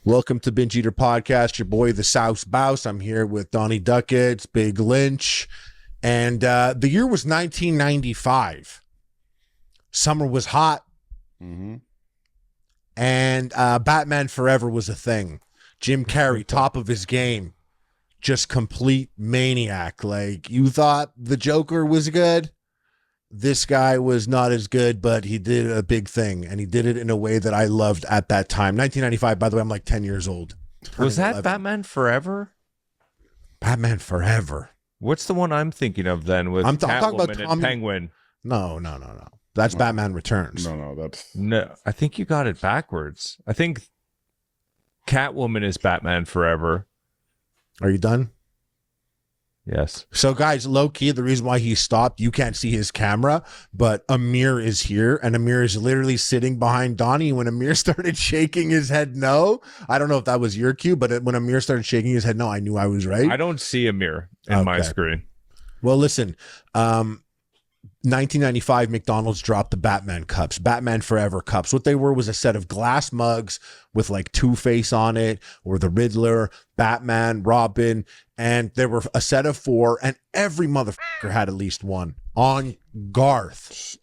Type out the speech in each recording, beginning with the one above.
Welcome to Binge Eater Podcast. Your boy, the South Bouse. I'm here with Donnie Duckett, Big Lynch, and the year was 1995. Summer was hot, and Batman Forever was a thing. Jim Carrey, top of his game, just complete maniac. Like, you thought the Joker was good. This guy was not as good, but he did a big thing, and he did it in a way that I loved at that time. 1995, by the way, I'm like 10 years old. Was that 11. Batman Forever? Batman Forever. What's the one I'm thinking of then with I'm talking about and Penguin? No. That's Batman Returns. No, I think you got it backwards. I think Catwoman is Batman Forever. Are you done? Yes. So, guys, low-key, the reason why he stopped, you can't see his camera, but Amir is here, and Amir is literally sitting behind Donnie. When Amir started shaking his head no, I don't know if that was your cue, but when Amir started shaking his head no, I knew I was right. I don't see Amir in my screen. Well, listen, 1995, McDonald's dropped the Batman cups, Batman Forever cups. What they were was a set of glass mugs with like Two-Face on it, or the Riddler, Batman, Robin, and there were a set of 4, and every motherfucker had at least one. On Garth,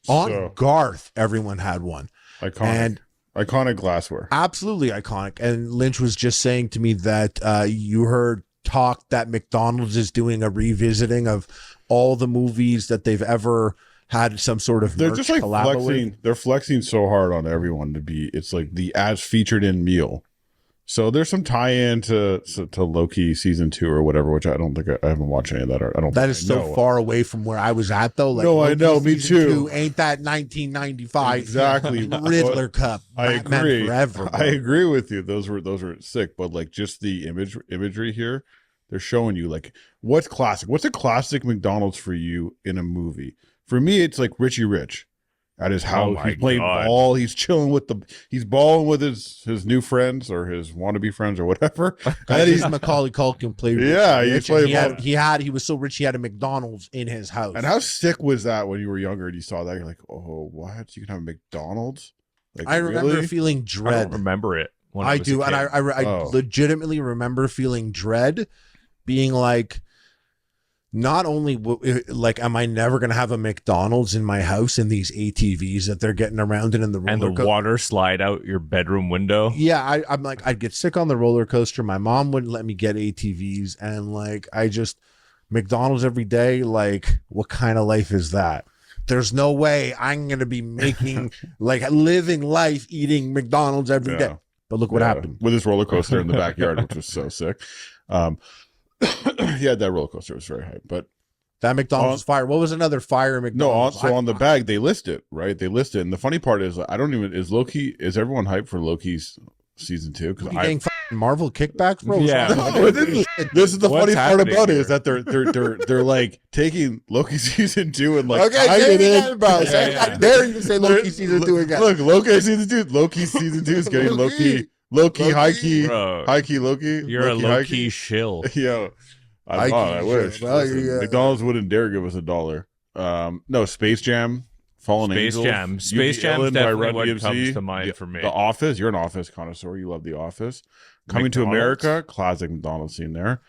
everyone had one. Iconic glassware. Absolutely iconic. And Lynch was just saying to me that you heard talk that McDonald's is doing a revisiting of all the movies that they've ever had some sort of they're just like flexing. They're flexing so hard on everyone to be. It's like the as featured in meal. So there's some tie-in to Loki season 2 or whatever, which I don't think I haven't watched any of that. I don't. That is so far away from where I was at, though. Like, no, Loki I know. Me too. Ain't that 1995? Exactly. Riddler Cup. I Batman agree. Forever. I agree with you. Those were sick, but like just the imagery here, they're showing you like what's classic. What's a classic McDonald's for you in a movie? For me, it's like Richie Rich at his house. He's playing ball. He's chilling he's balling with his new friends or his wannabe friends or whatever. And he's Macaulay Culkin played. Yeah, he was so rich he had a McDonald's in his house. And how sick was that when you were younger and you saw that? You're like, oh, what? You can have a McDonald's? Like, I remember feeling dread. I don't remember it. I do, and I legitimately remember feeling dread, being like, not only like, am I never going to have a McDonald's in my house in these ATVs that they're getting around in the roller and the water slide out your bedroom window? Yeah, I'm like, I'd get sick on the roller coaster. My mom wouldn't let me get ATVs, and like, McDonald's every day. Like, what kind of life is that? There's no way I'm going to be making like living life eating McDonald's every day. But look what happened with this roller coaster in the backyard, which was so sick. Yeah, that roller coaster was very hype, but that McDonald's was fire. What was another fire McDonald's? No, on the bag they list it, right? They list it, and the funny part is, is everyone hyped for Loki's season 2? Because getting Marvel kickbacks, bro. Yeah, this is the funny part about it is that they're like taking Loki season 2 and like say it again, bro. I dare you to say Loki season 2 again. Look, Loki season 2 is getting Loki, high key Loki. You're a low-key shill. Yeah, I wish. McDonald's wouldn't dare give us $1. No, Space Jam, Fallen Angels. Space Jam is definitely what comes to mind for me. The Office. You're an Office connoisseur. You love The Office. Coming to America, classic McDonald's scene there.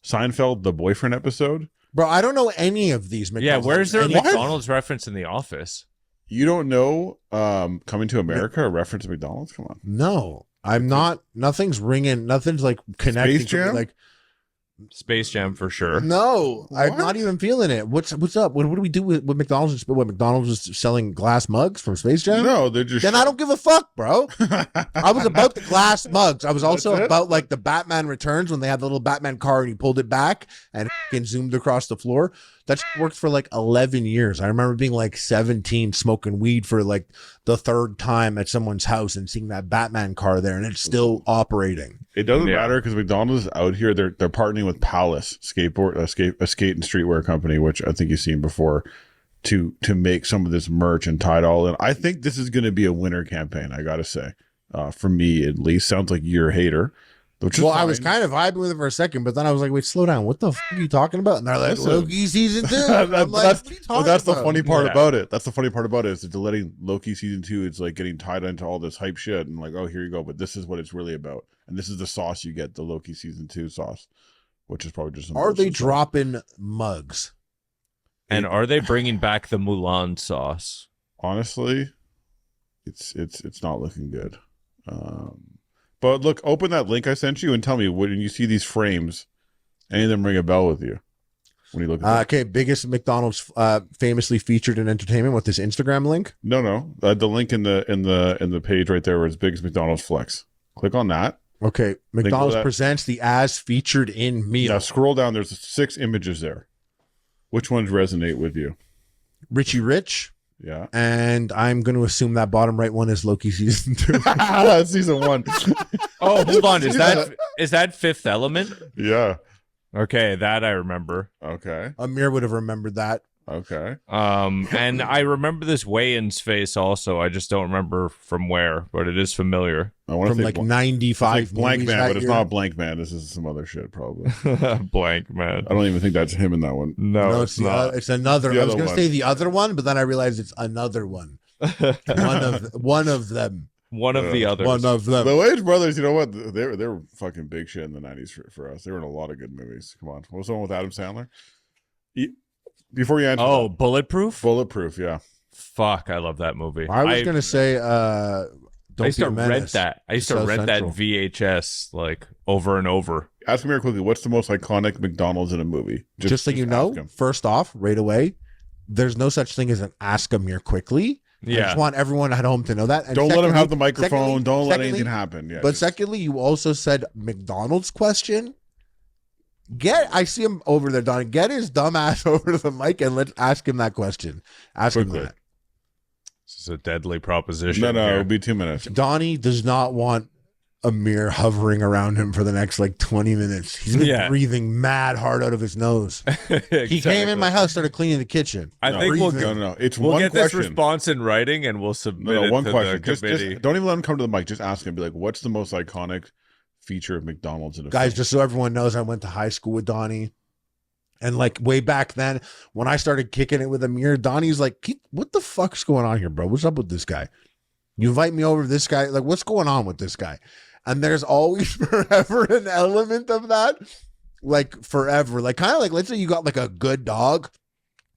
Seinfeld, the boyfriend episode. Bro, I don't know any of these McDonald's. Yeah, where's there a McDonald's reference in The Office? You don't know Coming to America, a reference to McDonald's? Come on. No. I'm not. Nothing's ringing. Nothing's like connecting. Space Jam? Like Space Jam for sure. No, I'm not even feeling it. What's up? What do we do with McDonald's? What, McDonald's is selling glass mugs from Space Jam? No, they're just. Then I don't give a fuck, bro. I was about the glass mugs. I was also about like the Batman Returns when they had the little Batman car and he pulled it back and zoomed across the floor. That worked for like 11 years. I remember being like 17, smoking weed for like the 3rd time at someone's house and seeing that Batman car there, and it's still operating. It doesn't matter because McDonald's is out here. They're partnering with Palace Skateboard, a skate and streetwear company, which I think you've seen before, to make some of this merch and tie it all in. I think this is going to be a winner campaign. I gotta say, for me at least. Sounds like you're a hater. Which is Well, I was fine. kind of vibing with it for a second, but then I was like, wait, slow down. What the fuck are you talking about? And they're like, Listen. Loki season 2. I'm like, that's what are you talking that's the about? funny part Yeah. about it. That's the funny part about it is that they're letting Loki season 2. It's like getting tied into all this hype shit and like, oh, here you go. But this is what it's really about, and this is the sauce you get, the Loki season 2 sauce, which is probably just some Are they bullshit sauce. dropping mugs? And are they bringing back the Mulan sauce? Honestly, it's not looking good. But look, open that link I sent you and tell me when you see these frames, any of them ring a bell with you when you look at them. Okay, biggest McDonald's famously featured in entertainment with this Instagram link. No, the link in the page right there where it's biggest McDonald's flex. Click on that. Okay, McDonald's that- presents the as featured in meal. Yeah, scroll down. There's 6 images there. Which ones resonate with you? Richie Rich, Yeah, and I'm going to assume that bottom right one is Loki season 2. that's season 1. Oh, hold on. Is that Fifth Element? Yeah. Okay, that I remember. Okay. Amir would have remembered that. Okay. And I remember this Wayans face also. I just don't remember from where, but it is familiar. I want From to like think 95 Blank movies Man, that but it's year. not Blank Man. This is some other shit probably. Blank man. I don't even think that's him in that one. No, No, it's it's, not. it's another. The I was other going to one. say the other one, but then I realized it's another one. One of them. One of the others. One of them. The Wayans brothers, you know what? They were fucking big shit in the 90s for us. They were in a lot of good movies. Come on. What was the one with Adam Sandler? Before you answer, Oh, Bulletproof? Bulletproof, yeah. Fuck, I love that movie. I was going to say, I don't used be to a rent menace. that. I used to South rent Central. that VHS like over and over. Ask me real quickly, what's the most iconic McDonald's in a movie? Just so you know, ask him. first off, right away, there's no such thing as an ask Amir quickly. I Yeah. just want everyone at home to know that. And Don't let him secondly- have the microphone. secondly- Don't let secondly- anything happen. Yeah, But just- secondly, you also said McDonald's question. I see him over there, Donnie. Get his dumb ass over to the mic and let's ask him that question. Ask Quickly. him that. This is a deadly proposition. no, here. it'll be 2 minutes. Donnie does not want Amir hovering around him for the next like 20 minutes. He's been Yeah. breathing mad hard out of his nose. He came in my house, started cleaning the kitchen. I No, think no. It's we'll one get question. this response in writing and we'll submit No, it one to question. the Just committee. don't even let him come to the mic. Just ask him. Be like, what's the most iconic feature of McDonald's in a Guys, film? just so everyone knows, I went to high school with Donnie. And like way back then, when I started kicking it with Amir, Donnie's like, what the fuck's going on here, bro? What's up with this guy? You invite me over to this guy. Like, what's going on with this guy? And there's always forever an element of that. Like forever. Like kind of like, let's say you got like a good dog,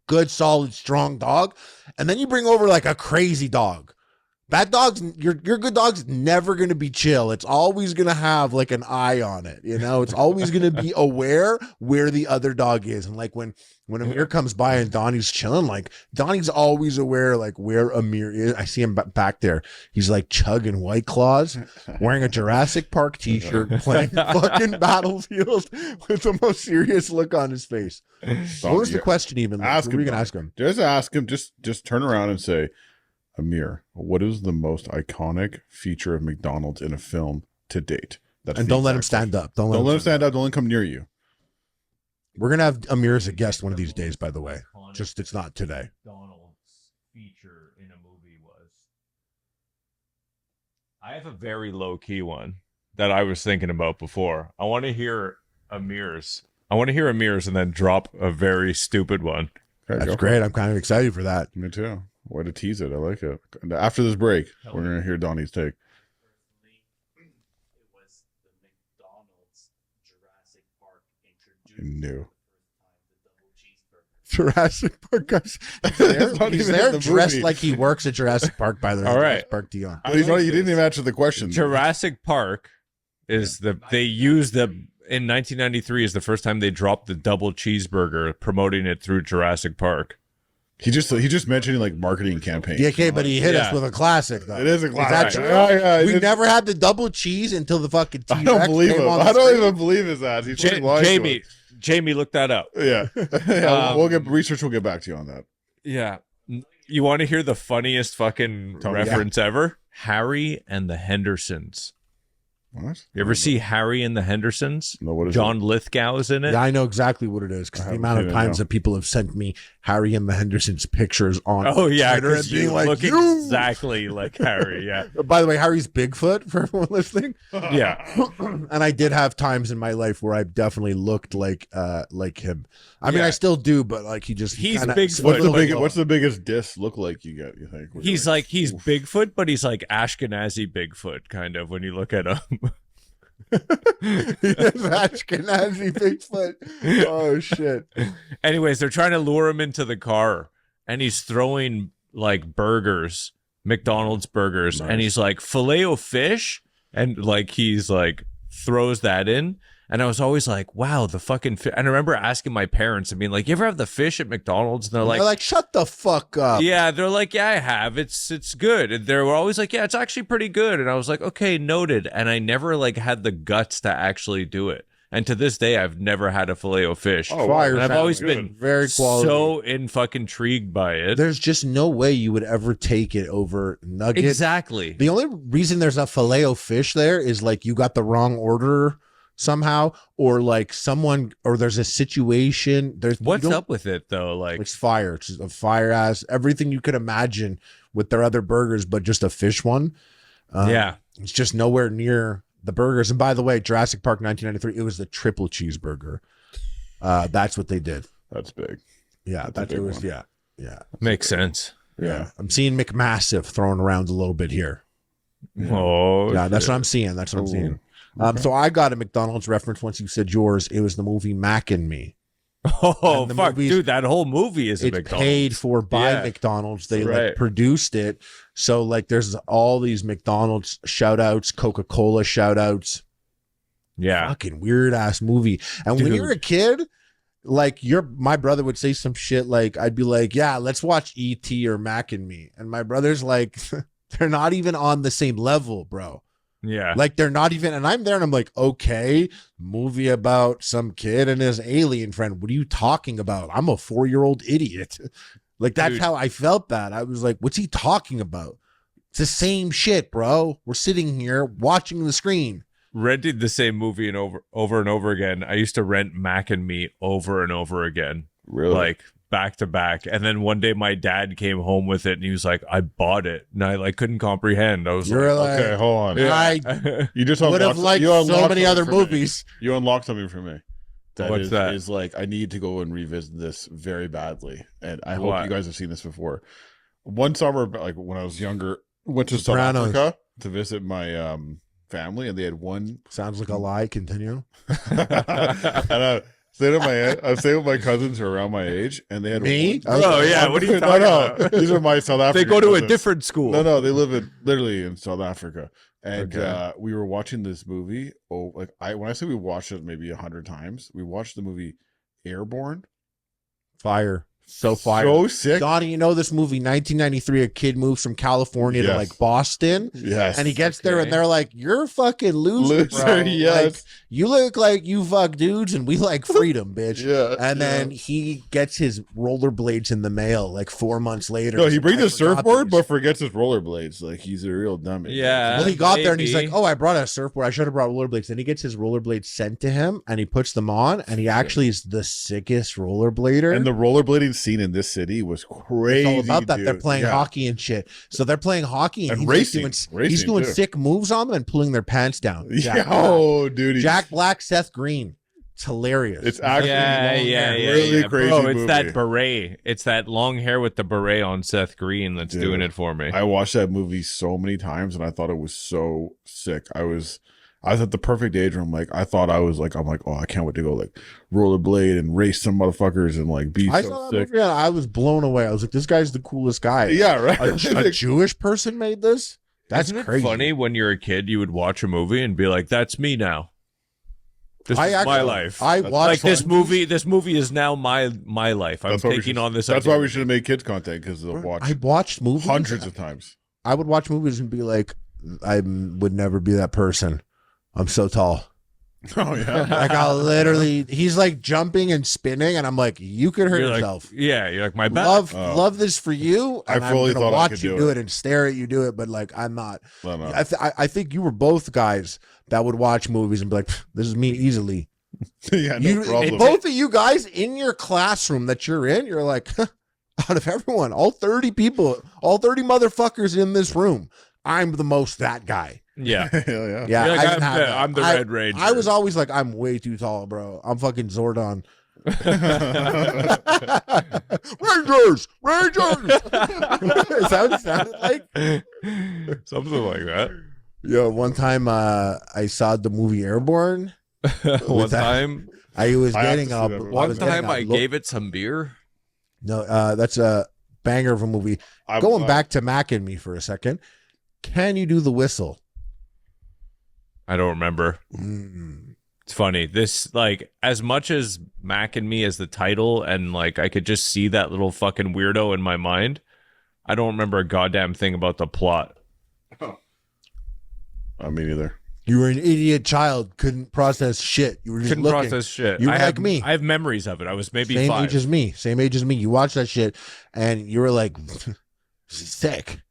good, solid, strong dog. And then you bring over like a crazy dog. That dog's your good dog's never gonna be chill. It's always gonna have like an eye on it, you know. It's always gonna be aware where the other dog is. And like when Amir comes by and Donnie's chilling, like Donnie's always aware like where Amir is. I see him back there. He's like chugging White Claws, wearing a Jurassic Park t-shirt, playing fucking Battlefield with the most serious look on his face. What was the question even? Ask What were him, you gonna Donnie. ask him? Just ask him. Just turn around and say, Amir, what is the most iconic feature of McDonald's in a film to date? That's And the don't let him exact stand question. up. Don't Don't let him stand stand up. Don't let him come near you. We're gonna have Amir as a guest one of these days, by the way. Just it's not today. McDonald's feature in a movie was. I have a very low key one that I was thinking about before. I want to hear Amir's. And then drop a very stupid one. Okay, That's go for great. it. I'm kind of excited for that. Me too. Way to tease it. I like it. And after this break, we're gonna hear Donnie's take. Personally, it was the McDonald's Jurassic Park introduced New. for the first time the double cheeseburger. Jurassic Park guys. It's not He's even there in the dressed movie. like he works at Jurassic Park, by the way. All right. Jurassic Park Dion. But he's not, like you didn't this. even answer the question. Jurassic Park is they used in 1993 is the first time they dropped the double cheeseburger, promoting it through Jurassic Park. He just mentioned like marketing campaigns. Yeah, okay, but he hit us Yeah. with a classic, though. It is a Is classic. that true? Yeah, We it's- never had the double cheese until the fucking T-Rex I don't believe came him. on the I don't screen. even believe his ass. He's fucking lying to Jamie, look that up. us. Yeah, yeah. We'll get Um, research. We'll get back to you on that. Yeah. You want to hear the funniest fucking Tell me. reference ever? Harry and the Hendersons. What? You ever see Harry and the Hendersons? No, what is John Lithgow is in it. Yeah, I know exactly what it is because I the haven't amount seen of it, times no. that people have sent me Harry and the Hendersons pictures on Oh yeah, Twitter and because being you like, look "You!" exactly like Harry. Yeah, By the way, Harry's Bigfoot for everyone listening. yeah. And I did have times in my life where I definitely looked like him. I mean, Yeah. I still do, but like He's kinda- Bigfoot. What's the biggest diss look like you get? You think He's he's Bigfoot, but he's like Ashkenazi Bigfoot, kind of, when you look at him. Ashkenazi Bigfoot. Oh shit. Anyways, they're trying to lure him into the car, and he's throwing like burgers, McDonald's burgers, Nice. and he's like filet o fish, and like he's like throws that in. And I was always like, wow, the fucking fish. And I remember asking my parents and being like, you ever have the fish at McDonald's? And they're They're like, shut the fuck up. yeah, they're like, yeah, I have. It's good. And they were always like, yeah, it's actually pretty good. And I was like, okay, noted. And I never like had the guts to actually do it. And to this day, I've never had a filet o fish. Oh, Fire and I've sounds always good. been very quality. so in fucking intrigued by it. There's just no way you would ever take it over nuggets. Exactly. The only reason there's a filet o fish there is like you got the wrong order somehow, or like someone, or there's a situation. There's What's up with it though? Like, It's fire. It's a fire ass. Everything you could imagine with their other burgers, but just a fish one. yeah. It's just nowhere near the burgers. And by the way, Jurassic Park 1993, it was the triple cheeseburger. That's what they did. That's big. Yeah, That's a that big it was. one. Yeah, yeah, Makes sense. yeah. I'm seeing McMassive thrown around a little bit here. Oh, Yeah, that's shit. what I'm seeing. That's what I'm Ooh. seeing. So I got a McDonald's reference once you said yours. It was the movie Mac and Me. Oh, And the fuck, movies- dude, that whole movie is a It's McDonald's. paid for by Yeah. McDonald's. They Right. like produced it. So like there's all these McDonald's shout outs, Coca-Cola shout outs. Yeah. Fucking weird ass movie. And when Dude. you're a kid, like my brother would say some shit like, I'd be like, yeah, let's watch E.T. or Mac and Me. And my brother's like, they're not even on the same level, bro. Yeah. Like they're not even, and I'm there and I'm like, okay, movie about some kid and his alien friend. What are you talking about? I'm a 4-year-old idiot. Like that's Dude. how I felt that. I was like, what's he talking about? It's the same shit, bro. We're sitting here watching the screen. Rented the same movie and over and over again. I used to rent Mac and Me over and over again. Really? Like back to back. And then one day my dad came home with it and he was like, I bought it. And I like couldn't comprehend. I was You're like, Okay, hold on. I You just would have unlocked- liked you so unlocked many something other for me. movies. You unlocked something for me. What's that? Is like I need to go and revisit this very badly, and I hope What? you guys have seen this before. One summer, like when I was younger, went to South Sopranos. Africa to visit my family, and they had one. Sounds like a lie. Continue. And I stayed with my cousins who are around my age, and they had Me? One, Oh, yeah, what are you talking about? These are my South they African. go to a cousins. different school. No, they live literally in South Africa, and Okay. we were watching this movie. Oh, like when I say we watched it maybe 100 times, we watched the movie Airborne. Fire. So fire. So sick. Donnie, you know this movie, 1993, a kid moves from California to Yes. like Boston. Yes, And he gets there Okay. and they're like, you're a fucking loser, Loser, bro. yes. Like, you look like you fuck dudes and we like freedom, bitch. yeah, And then he gets his rollerblades in the mail like 4 months later. no, he brings I a forgot surfboard, these. but forgets his rollerblades. Like he's a real dummy. Yeah. Well, he got there and he's maybe. like, oh, I brought a surfboard. I should have brought rollerblades. Then he gets his rollerblades sent to him and he puts them on and he actually is the sickest rollerblader. And the rollerblading scene in this city was crazy. It's all about that. They're dude. playing Yeah. hockey and shit. So they're playing hockey and, And he's racing. Like he's Racing, doing too. sick moves on them and pulling their pants down. Yeah, oh, dude, he's- Jack Black, Seth Green. It's hilarious. It's actually yeah, long yeah, hair. yeah, really yeah. crazy. Bro, it's movie. that beret. It's that long hair with the beret on Seth Green that's Dude, doing it for me. I watched that movie so many times and I thought it was so sick. I was at the perfect age where I'm like, I'm like, oh, I can't wait to go like rollerblade and race some motherfuckers and like be I so saw that sick. movie and I was blown away. I was like, this guy's the coolest guy. Yeah, right. A Jewish person made this? That's Isn't it crazy. funny when you're a kid, you would watch a movie and be like, that's me now. This is my life. I That's watched like this movie. This movie is now my life. I'm That's why we taking should- on this. That's why we identity. should have made kids content because they'll watch I watched movies. hundreds of times. I would watch movies and be like, I would never be that person. I'm so tall. Oh yeah. Like I literally, he's like jumping and spinning, and I'm like, you could hurt You're like, yourself. yeah, you're like my back. Oh. Love this for you. I And fully I'm gonna thought I watch could you do it and stare at you do it, but like I'm not. No. I think you were both guys that would watch movies and be like, this is me easily. Yeah, no problem. Both of you guys in your classroom that you're in, you're like, out of everyone, all 30 people, all 30 motherfuckers in this room, I'm the most that guy. Yeah. Hell yeah. Yeah, You're like, I didn't have that. I'm the Red Ranger. I was always like, I'm way too tall, bro. I'm fucking Zordon. Rangers! Is that what it sounded like? Something like that. Yeah, one time I saw the movie Airborne. One time I was I have getting to see up. that movie. One time I gave it some beer. No, that's a banger of a movie. Going back to Mac and Me for a second. Can you do the whistle? I don't remember. It's funny. This, like, as much as Mac and Me as the title, and like I could just see that little fucking weirdo in my mind, I don't remember a goddamn thing about the plot. Me neither. You were an idiot child, couldn't process shit. You were just Couldn't looking. process shit. You were I like have, me. I have memories of it. I was maybe Same 5. age as me. Same age as me. You watched that shit, and you were like, sick.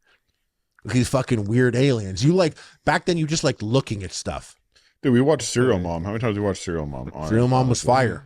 These fucking weird aliens. You like back then. You just like looking at stuff. Dude, we watched Serial Mom. How many times did we watch Serial Mom? Serial Mom was fire.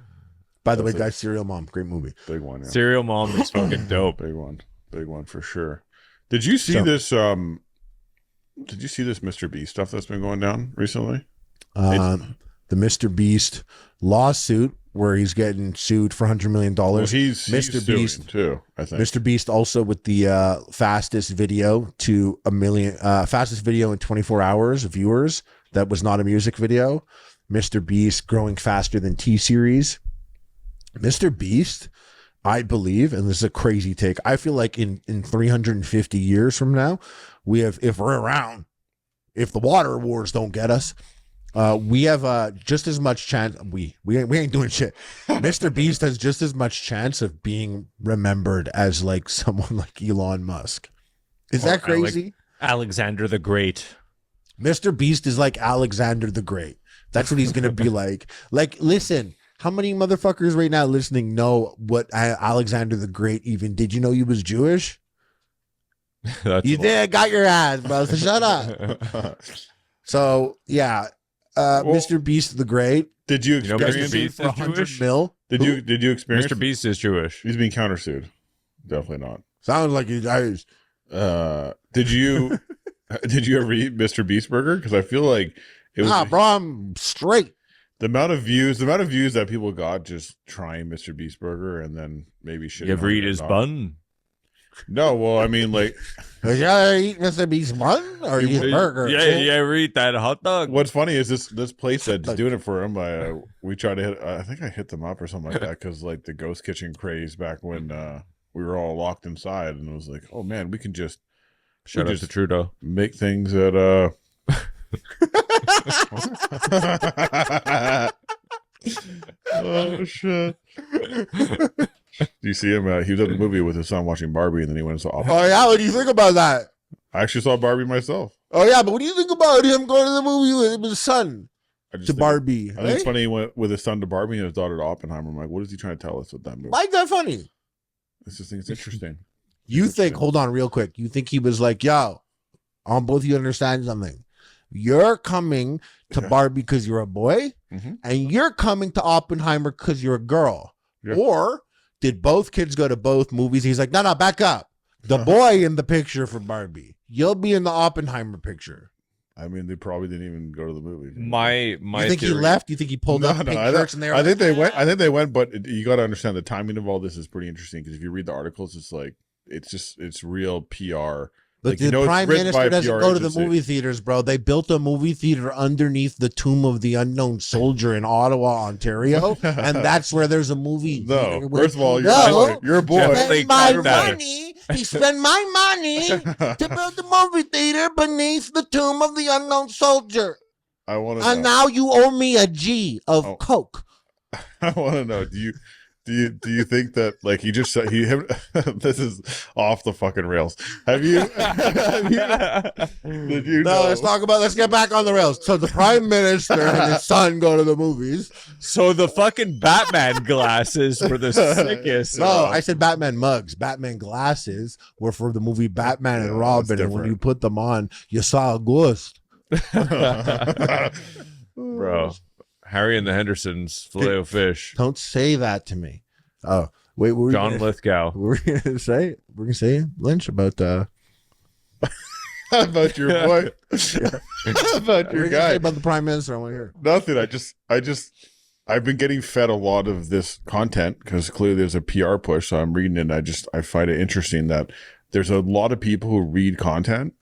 By the way, That's guys, Serial Mom, great movie. Big one, yeah. Serial Mom is fucking dope. Big one for sure. Did you see this? Did you see this Mr. Beast stuff that's been going down recently? The Mr. Beast lawsuit where he's getting sued for $100 million. Well, he's Mr. suing Beast too, I think. Mr. Beast also with the fastest video to a million, fastest video in 24 hours of viewers. That was not a music video. Mr. Beast growing faster than T-Series. Mr. Beast, I believe, and this is a crazy take, I feel like in 350 years from now, we have, if we're around, if the water wars don't get us, we have just as much chance. We ain't doing shit. Mr. Beast has just as much chance of being remembered as like someone like Elon Musk. Is that crazy? Alexander the Great. Mr. Beast is like Alexander the Great. That's what he's gonna be like. Like, listen, how many motherfuckers right now listening know what Alexander the Great even did? You know he was Jewish? You did, got your ass, bro. So shut up. So yeah, Mr. Beast the Great. Did you know experience Mr. Beast for is Jewish? $100 million? Did you experience Mr. Beast is Jewish. He's being countersued. Definitely not. Sounds like he dies. Did you ever eat Mr. Beast burger? Because I feel like it was bro, I'm straight. the amount of views that people got just trying Mr. Beast burger and then maybe shit. You ever eat his bun? No, well, I mean, like, Did you ever eat Mr. Beast bun or eat his burger? Yeah, you ever eat that hot dog? what's funny is this place that's doing it for him. We tried to hit. I think I hit them up or something like that because like the ghost kitchen craze back when we were all locked inside, and it was like, oh man, we can just Shout out to Trudeau. make things that oh shit. Do you see him? He was at the movie with his son watching Barbie, and then he went and saw Oppenheimer. Oh yeah, what do you think about that? I actually saw Barbie myself. Oh yeah, but what do you think about him going to the movie with his son I just to think- Barbie? I think it's funny he went with his son to Barbie and his daughter to Oppenheimer. I'm like, what is he trying to tell us with that movie? Why is that funny? I just think it's interesting. You think? Hold on, real quick. You think he was like, "Yo, I want both of you to understand something. You're coming to Yeah. Barbie because you're a boy, Mhm. and you're coming to Oppenheimer because you're a girl." Yeah. Or did both kids go to both movies? He's like, no, back up. The boy in the picture for Barbie. You'll be in the Oppenheimer picture. I mean, they probably didn't even go to the movie. My You think he theory- left? You think he pulled up pink shirts and they were I like, think they went. I think they went, but you got to understand the timing of all this is pretty interesting because if you read the articles, it's like it's real PR. But Like, the you know, it's prime written by minister a doesn't PR go to the agency. movie theaters, bro. They built a movie theater underneath the tomb of the unknown soldier in Ottawa, Ontario, and that's where there's a movie. No, theater where- first of all, No. you're a boy. Definitely Spend my cut that. money. He spent my money to build the movie theater beneath the tomb of the unknown soldier. I want to And know. now you owe me a G of Oh. Coke. I want to know. Do you think that like he just said this is off the fucking rails? Have you? Did you know? Let's get back on the rails. So the prime minister and his son go to the movies. So the fucking Batman glasses were the sickest. No, I said Batman mugs. Batman glasses were for the movie Batman and Yeah, Robin. that's And when different. you put them on, you saw a ghost. Bro. Harry and the Hendersons, filet o fish. Don't say that to me. Oh, wait. What were John you Lithgow. we're gonna say? We're gonna say Lynch about About your boy. About your guy. About the prime minister. I want to hear. Nothing. I've been getting fed a lot of this content because clearly there's a PR push. So I'm reading it. And I find it interesting that there's a lot of people who read content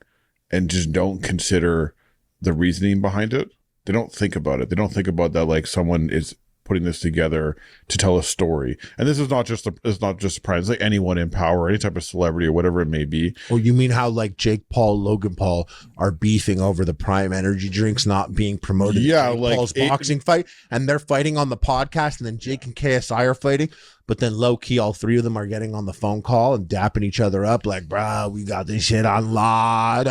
and just don't consider the reasoning behind it. They don't think about it. They don't think about that. Like someone is putting this together to tell a story. And this is not just Prime. It's like anyone in power, any type of celebrity or whatever it may be. Oh, you mean how like Jake Paul, Logan Paul are beefing over the Prime energy drinks not being promoted? Yeah, Jake like Paul's boxing fight, and they're fighting on the podcast, and then Jake and KSI are fighting. But then low key, all three of them are getting on the phone call and dapping each other up, like, bro, we got this shit on live.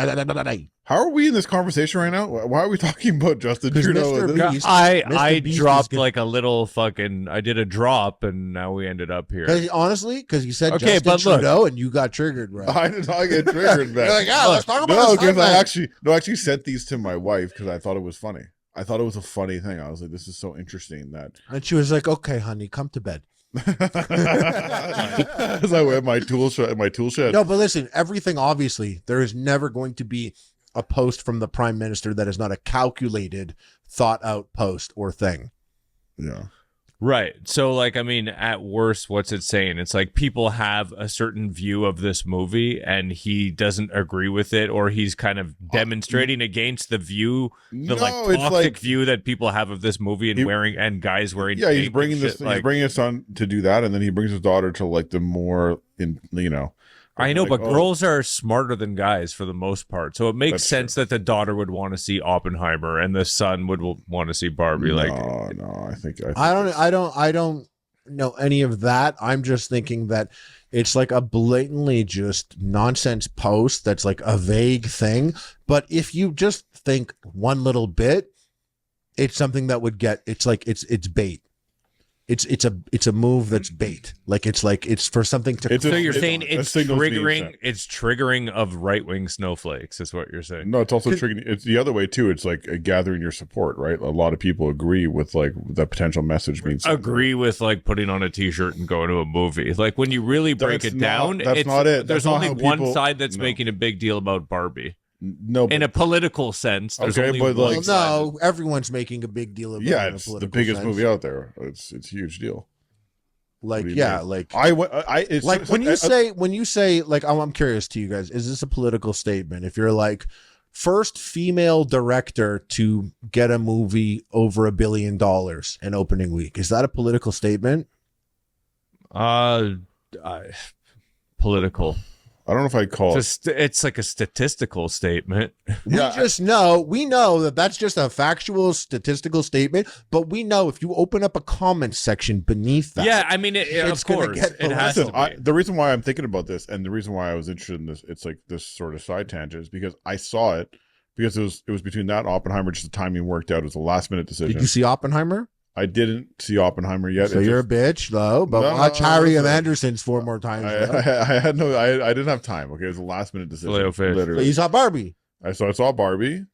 How are we in this conversation right now? Why are we talking about Justin Trudeau? Mr. Beast- I Mr. Beast dropped is good. like a little fucking. I did a drop, and now we ended up here. Because you said Okay, Justin but look. Trudeau, and you got triggered, bro. I did not get triggered, man. You're like, yeah, let's talk about No, this because I segment. actually sent these to my wife because I thought it was funny. I thought it was a funny thing. I was like, this is so interesting that And she was like, okay, honey, come to bed. as I wear my tool shed. No, but listen, everything, obviously, there is never going to be a post from the prime minister that is not a calculated, thought out post or thing. Yeah. Right. So, like, I mean, at worst, what's it saying? It's like people have a certain view of this movie and he doesn't agree with it, or he's kind of demonstrating against the view, the toxic view that people have of this movie and guys wearing. Yeah, he's pink bringing and this. shit, like, He's bringing his son to do that, and then he brings his daughter to like the more I know, like, but girls are smarter than guys for the most part, so it makes That's sense that the daughter would want to see Oppenheimer and the son would want to see Barbie. No, like, I think I don't know any of that. I'm just thinking that it's like a blatantly just nonsense post that's like a vague thing. But if you just think one little bit, it's something that would get. It's like it's bait. It's a move that's bait. It's for something to. so you're saying it's signal's being triggering? sent. It's triggering of right wing snowflakes, is what you're saying. No, it's also triggering. It's the other way too. It's like gathering your support, right? A lot of people agree with like the potential message being sent. Agree with like putting on a t-shirt and going to a movie. Like when you really break That's it down, not- that's not it. There's That's not only how one people- side that's no. making a big deal about Barbie. No, In a political sense, there's Okay, only but, one like- side. No, everyone's making a big deal about it. yeah, in a it's the political biggest sense. movie out there. It's a huge deal. Like, What do you yeah, mean? like It's like when you say like I'm curious to you guys, is this a political statement? If you're like first female director to get a movie over $1 billion in opening week, is that a political statement? Political. I don't know if I'd call it. It's like a statistical statement. We know that that's just a factual statistical statement, but we know if you open up a comment section beneath that, Yeah, I mean, It's of gonna course, get it has Listen, to be. the reason why I'm thinking about this and the reason why I was interested in this, it's like this sort of side tangent, is because I saw it because it was between that and Oppenheimer. Just the timing worked out. It was a last minute decision. Did you see Oppenheimer? I didn't see Oppenheimer yet. So It you're just- a bitch, though. But No, watch no, Harry and listen. Anderson's 4 more times. though. I didn't have time. Okay, it was a last minute decision. Filet-O-Fish. But Literally, you saw Barbie. I saw Barbie.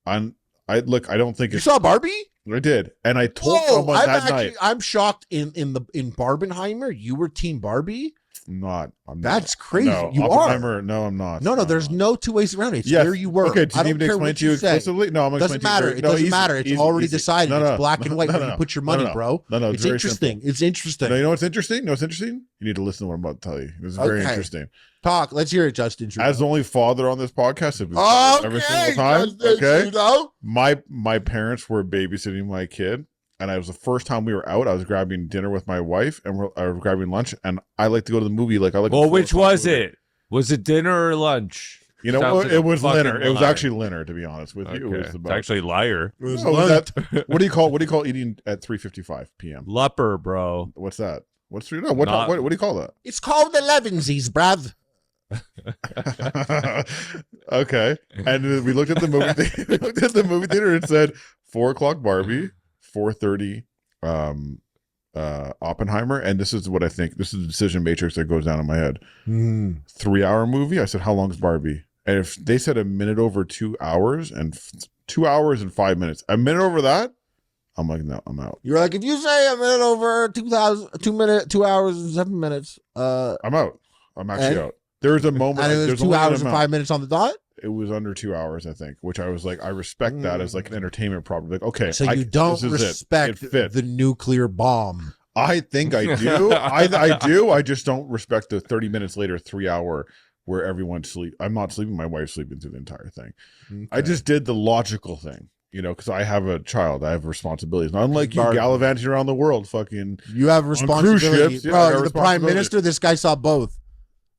I don't think You saw Barbie? I did, and I told someone that night. I'm shocked in Barbenheimer. You were Team Barbie. I'm That's crazy. No, You are. Oppenheimer, no, I'm not. No, I'm there's not. no two ways around it. It's Yes. where you were. Okay, do I you don't need me to care explain what to you you say. explicitly? No, I'm going to Doesn't explain to matter. you. It No, doesn't easy, matter. It's easy, already easy. decided. No, It's black and white. no, when no, you put your no, money, no, bro. No, It's very interesting. simple. It's interesting. No, you know what's interesting? You know what's interesting? You need to listen to what I'm about to tell you. This is very Okay. interesting. Talk. Let's hear it, Justin. Trudeau. As the only father on this podcast, every single time. Justin Okay, Trudeau. my parents were babysitting my kid, and it was the first time we were out. I was grabbing dinner with my wife, and I was grabbing lunch. And I like to go to the movie. Like I like. Well, a which 4 o'clock was movie. it? Was it dinner or lunch? You know, Sounds like it a was fucking Leonard. It was liar. actually Leonard, to be honest with you. It Okay. was It's about, actually liar. It was No, lunch. what do you call eating at 3:55 p.m.? Lupper, bro. What's that? What's what do you call that? It's called 11sies, bruv. Okay, and then we looked at the movie. We looked at the movie theater and said 4 o'clock Barbie, 4:30 Oppenheimer, and this is what I think. This is the decision matrix that goes down in my head. 3-hour movie. I said, how long is Barbie? And if they said a minute over 2 hours and 2 hours and 5 minutes, a minute over that, I'm like, no, I'm out. You're like, if you say a minute over 2 hours and 7 minutes, I'm out. I'm actually and- out. There was a moment. and it was there's 2 only an hours and amount. 5 minutes on the dot. It was under 2 hours, I think, which I was like, I respect that as like an entertainment property. Like, okay, So you don't this is it. respect It fit. the nuclear bomb. I think I do. I do. I just don't respect the 30 minutes later, 3 hour where everyone's sleep. I'm not sleeping. My wife's sleeping through the entire thing. I just did the logical thing, because I have a child. I have responsibilities. Not unlike you Barbie. gallivanting around the world, fucking. You have cruise responsibility. ships, yeah, I Bro, got the prime responsibility. minister, this guy saw both.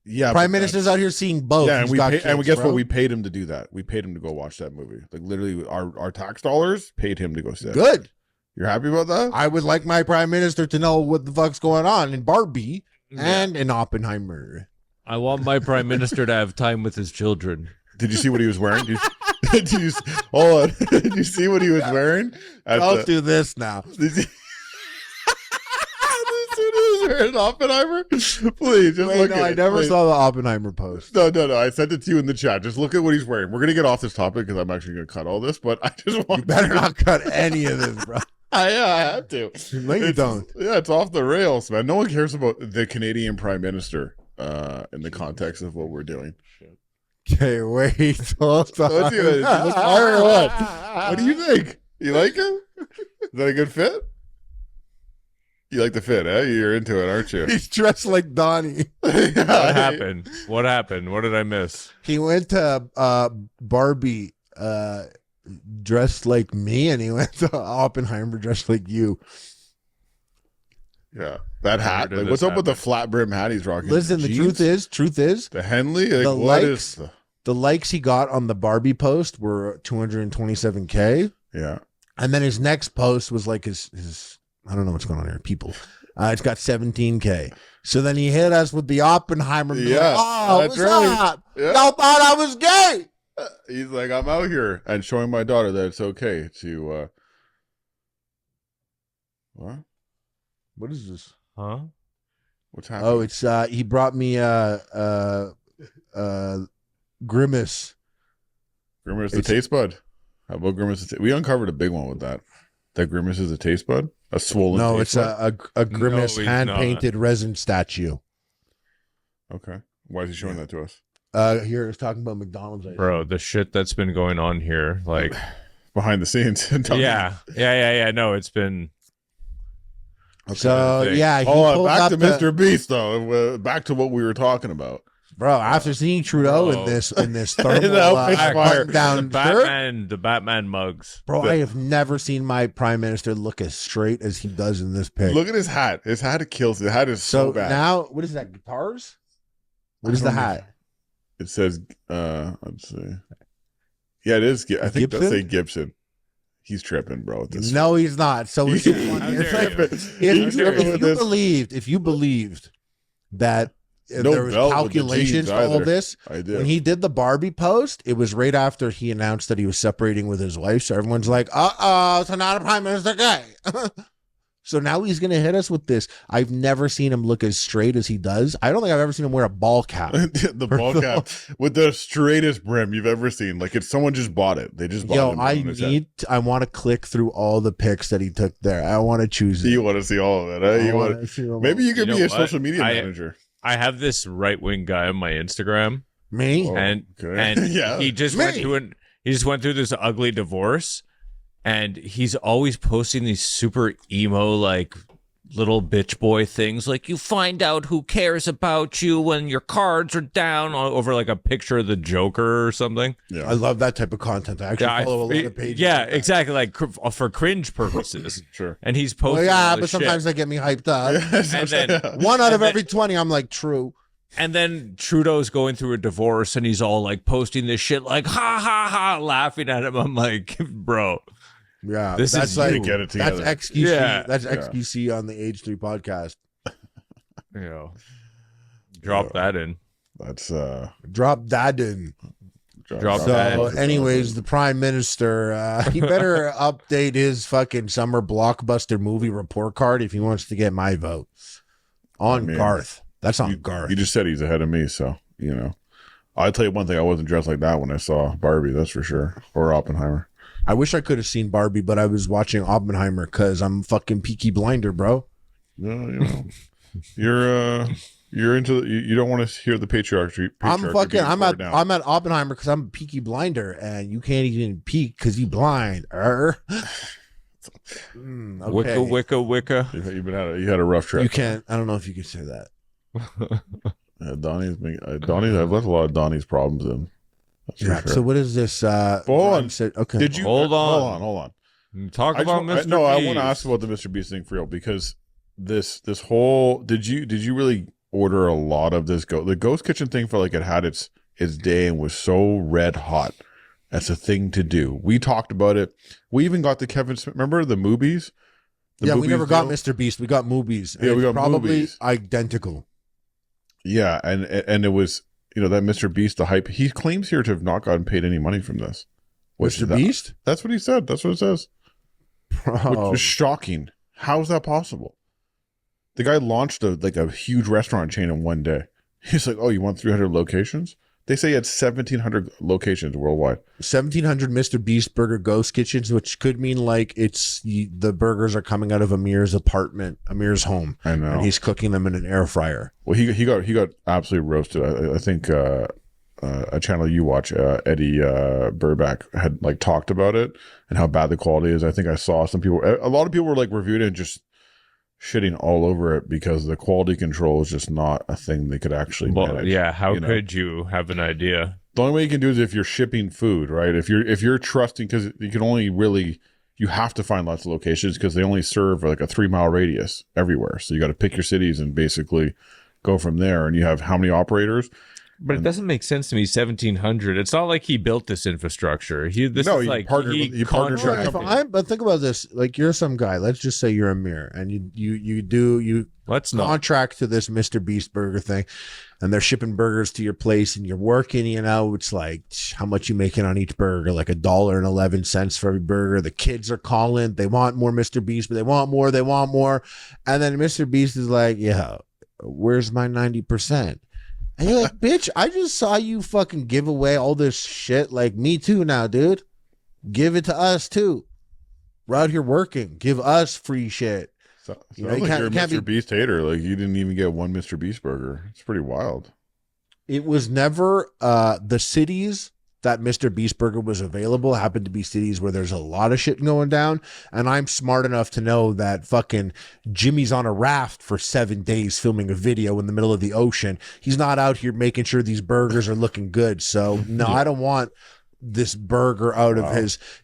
Yeah. Prime but minister's out here seeing both. Yeah, and He's we got pay, and we kids, guess what? bro. We paid him to do that. We paid him to go watch that movie. Like literally, our tax dollars paid him to go see that. Good. You're happy about that? I would like my prime minister to know what the fuck's going on in Barbie and in Oppenheimer. I want my prime minister to have time with his children. Did you see what he was wearing? Did you hold on? Did you see what he was wearing? Don't do this now. Did you see what he was wearing? Oppenheimer? Please, just Wait, look no, at I it. never Please. saw the Oppenheimer post. No. I sent it to you in the chat. Just look at what he's wearing. We're gonna get off this topic because I'm actually gonna cut all this. But I just want You better not cut any of this, bro. I have to. No, you don't. Yeah, it's off the rails, man. No one cares about the Canadian Prime Minister in the context of what we're doing. Okay, wait. Hold on. Let's see what it is. Let's fire or what? What do you think? You like him? Is that a good fit? You like the fit, eh? You're into it, aren't you? He's dressed like Donnie. What happened? What happened? What did I miss? He went to Barbie dressed like me, and he went to Oppenheimer dressed like you. Yeah, that hat. did Like, this what's up with the happen? flat brim hat he's rocking? Listen, the Jeans? truth is, the Henley. Like, the what likes- is the likes he got on the Barbie post were 227K. yeah. And then his next post was like his I don't know what's going on here, people. It's got 17K. So then he hit us with the Oppenheimer. Yeah, Oh, that's what's right. up? Yeah. Y'all thought I was gay. He's like, I'm out here and showing my daughter that it's okay to. What? What is this? Huh? What's happening? Oh, it's he brought me Grimace. Grimace the it's- taste bud. How about Grimace? We uncovered a big one with that. That Grimace is a taste bud. A swollen. No, taste it's bud? a Grimace he's hand painted resin statue. Okay. Why is he showing that to us? Here it's talking about McDonald's. Bro, the shit that's been going on here, like, Behind the scenes. yeah. No, it's been. So thing. yeah, he Oh, pulled back up to the- Mr. Beast though. Back to what we were talking about. Bro, after seeing Trudeau Bro. in this thermal That fire. button-down the shirt, Batman, the Batman mugs. bro, I have never seen my prime minister look as straight as he does in this pic. Look at his hat. His hat kills. The hat is so, so bad. now, what is that? Guitars? What is I the don't know. hat? It says, let's see. Yeah, it is. I think it does Gibson? say Gibson. He's tripping, bro. With this. No, he's not. So it's, He's it's tripping. like, He's tripping with this. if you believed that No there was belt with the calculations jeans for all either. this, I when did. he did the Barbie post, it was right after he announced that he was separating with his wife. So everyone's like, so now the prime minister gay. So now he's going to hit us with this. I've never seen him look as straight as he does. I don't think I've ever seen him wear a ball cap. the ball cap with the straightest brim you've ever seen. Like it's someone just bought it. They just bought Yo, it. I want to click through all the pics that he took there. I want to choose it. You want to see all of it. Eh? I wanna see them all. Maybe you could You be know a what? social media I- manager. I have this right wing guy on my Instagram, Me? Oh, and okay. and Yeah. he just Me. went through he just went through this ugly divorce, and he's always posting these super emo like little bitch boy things, like you find out who cares about you when your cards are down, over like a picture of the Joker or something. Yeah. I love that type of content. I actually Yeah, follow a lot of pages. yeah, like that. exactly, like for cringe purposes. Sure. And he's Well, posting. yeah, all but this sometimes shit. they get me hyped up. And then- One out of And then- every 20, I'm like, true. And then Trudeau's going through a divorce, and he's all like posting this shit, like ha ha ha, laughing at him. I'm like, bro, Yeah, This that's is like you. Get it that's together. XQC. Yeah. That's Yeah. XQC on the H3 podcast. you know, drop that in. That's Drop that in. Drop So, that. anyways, the prime minister, he better update his fucking summer blockbuster movie report card if he wants to get my vote on I mean, Garth. That's on you, Garth. you just said he's ahead of me, so I'll tell you one thing. I wasn't dressed like that when I saw Barbie. That's for sure, or Oppenheimer. I wish I could have seen Barbie, but I was watching Oppenheimer because I'm fucking Peaky Blinder, bro. No, you know, you're into you don't want to hear the patriarchy. I'm at down. I'm at Oppenheimer because I'm a Peaky Blinder, and you can't even peek because you blind. Okay. Wicca. You had a rough trip. You can't. I don't know if you can say that. Donnie's. I've left a lot of Donnie's problems in. That's for Yeah. sure. So what is this? Hold on. Okay. Did you Hold on. Hold on. Talk about Mr. No, I want Beast. to ask about the Mr. Beast thing for real because this whole did you really order a lot of this the ghost kitchen thing? Felt like it had its day and was so red hot. That's a thing to do. We talked about it. We even got the Kevin Smith. Remember the movies? Yeah, we never got deal? Mr. Beast. We got movies. Yeah, we got probably movies. identical. Yeah, and it was that Mr. Beast, the hype. He claims here to have not gotten paid any money from this. Mr. Beast? That's what he said. That's what it says. Bro. Which is shocking. How is that possible? The guy launched a huge restaurant chain in one day. He's like, oh, you want 300 locations? They say he had 1,700 locations worldwide. 1,700 Mr. Beast burger ghost kitchens, which could mean like the burgers are coming out of Amir's apartment, Amir's home. I know. And he's cooking them in an air fryer. Well, he got absolutely roasted. I think a channel you watch, Eddie Burback, had talked about it and how bad the quality is. I think I saw a lot of people were reviewing it and just shitting all over it because the quality control is just not a thing they could actually manage. Yeah, how could you have an idea? The only way you can do is if you're shipping food, right? If you're trusting, because you can only really, you have to find lots of locations because they only serve a 3-mile radius everywhere. So you got to pick your cities and basically go from there. And you have how many operators? But it doesn't make sense to me. 1,700. It's not like he built this infrastructure. He partnered with a company. But think about this: you're some guy. Let's just say you're Amir, and you contract to this Mr. Beast burger thing, and they're shipping burgers to your place, and you're working. It's like how much you making on each burger, like $1.11 for every burger. The kids are calling; they want more Mr. Beast, but they want more, and then Mr. Beast is like, "Yeah, where's my 90%?" And you're like, bitch, I just saw you fucking give away all this shit. Me too now, dude. Give it to us too. We're out here working. Give us free shit. So you're a Mr. Beast hater. You didn't even get one Mr. Beast burger. It's pretty wild. It was never the cities that Mr. Beast burger was available happened to be cities where there's a lot of shit going down. And I'm smart enough to know that fucking Jimmy's on a raft for 7 days filming a video in the middle of the ocean. He's not out here making sure these burgers are looking good. So no, I don't want this burger out of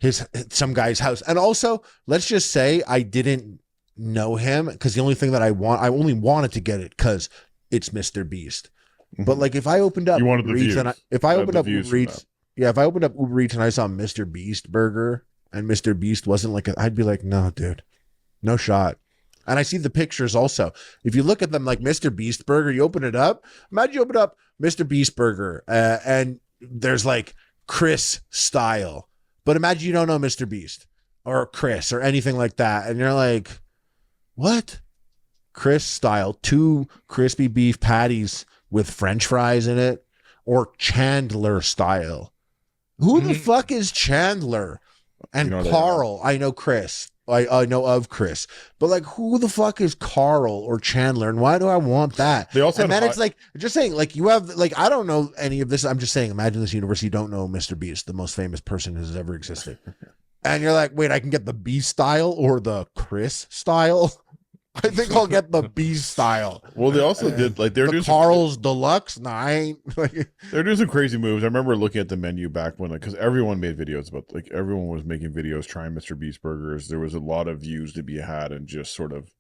his some guy's house. And also, let's just say I didn't know him because the only thing that I only wanted to get it because it's Mr. Beast. But if I opened up Uber Eats and if I opened up Uber Eats, yeah, if I opened up Uber Eats and I saw Mr. Beast burger and Mr. Beast wasn't I'd be like, no, dude, no shot. And I see the pictures also. If you look at them Mr. Beast burger, you open it up. Imagine you open up Mr. Beast burger and there's Chris style. But imagine you don't know Mr. Beast or Chris or anything like that. And you're like, what? Chris style, 2 crispy beef patties with French fries in it, or Chandler style. Who the fuck is Chandler? And Carl, I know Chris. I know of Chris. But who the fuck is Carl or Chandler? And why do I want that? They also and then it's just saying, you have, I don't know any of this. I'm just saying, imagine this universe, you don't know Mr. Beast, the most famous person who has ever existed. And you're like, wait, I can get the Beast style or the Chris style? I think I'll get the Beast style. Well, they also did they're doing Carl's Deluxe. No, I ain't. They're doing some crazy moves. I remember looking at the menu back when, because everyone made videos about, everyone was making videos trying Mr. Beast burgers. There was a lot of views to be had and just sort of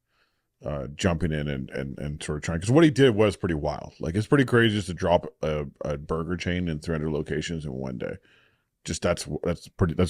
jumping in and sort of trying. Because what he did was pretty wild. It's pretty crazy just to drop a burger chain in 300 locations in one day. Just that's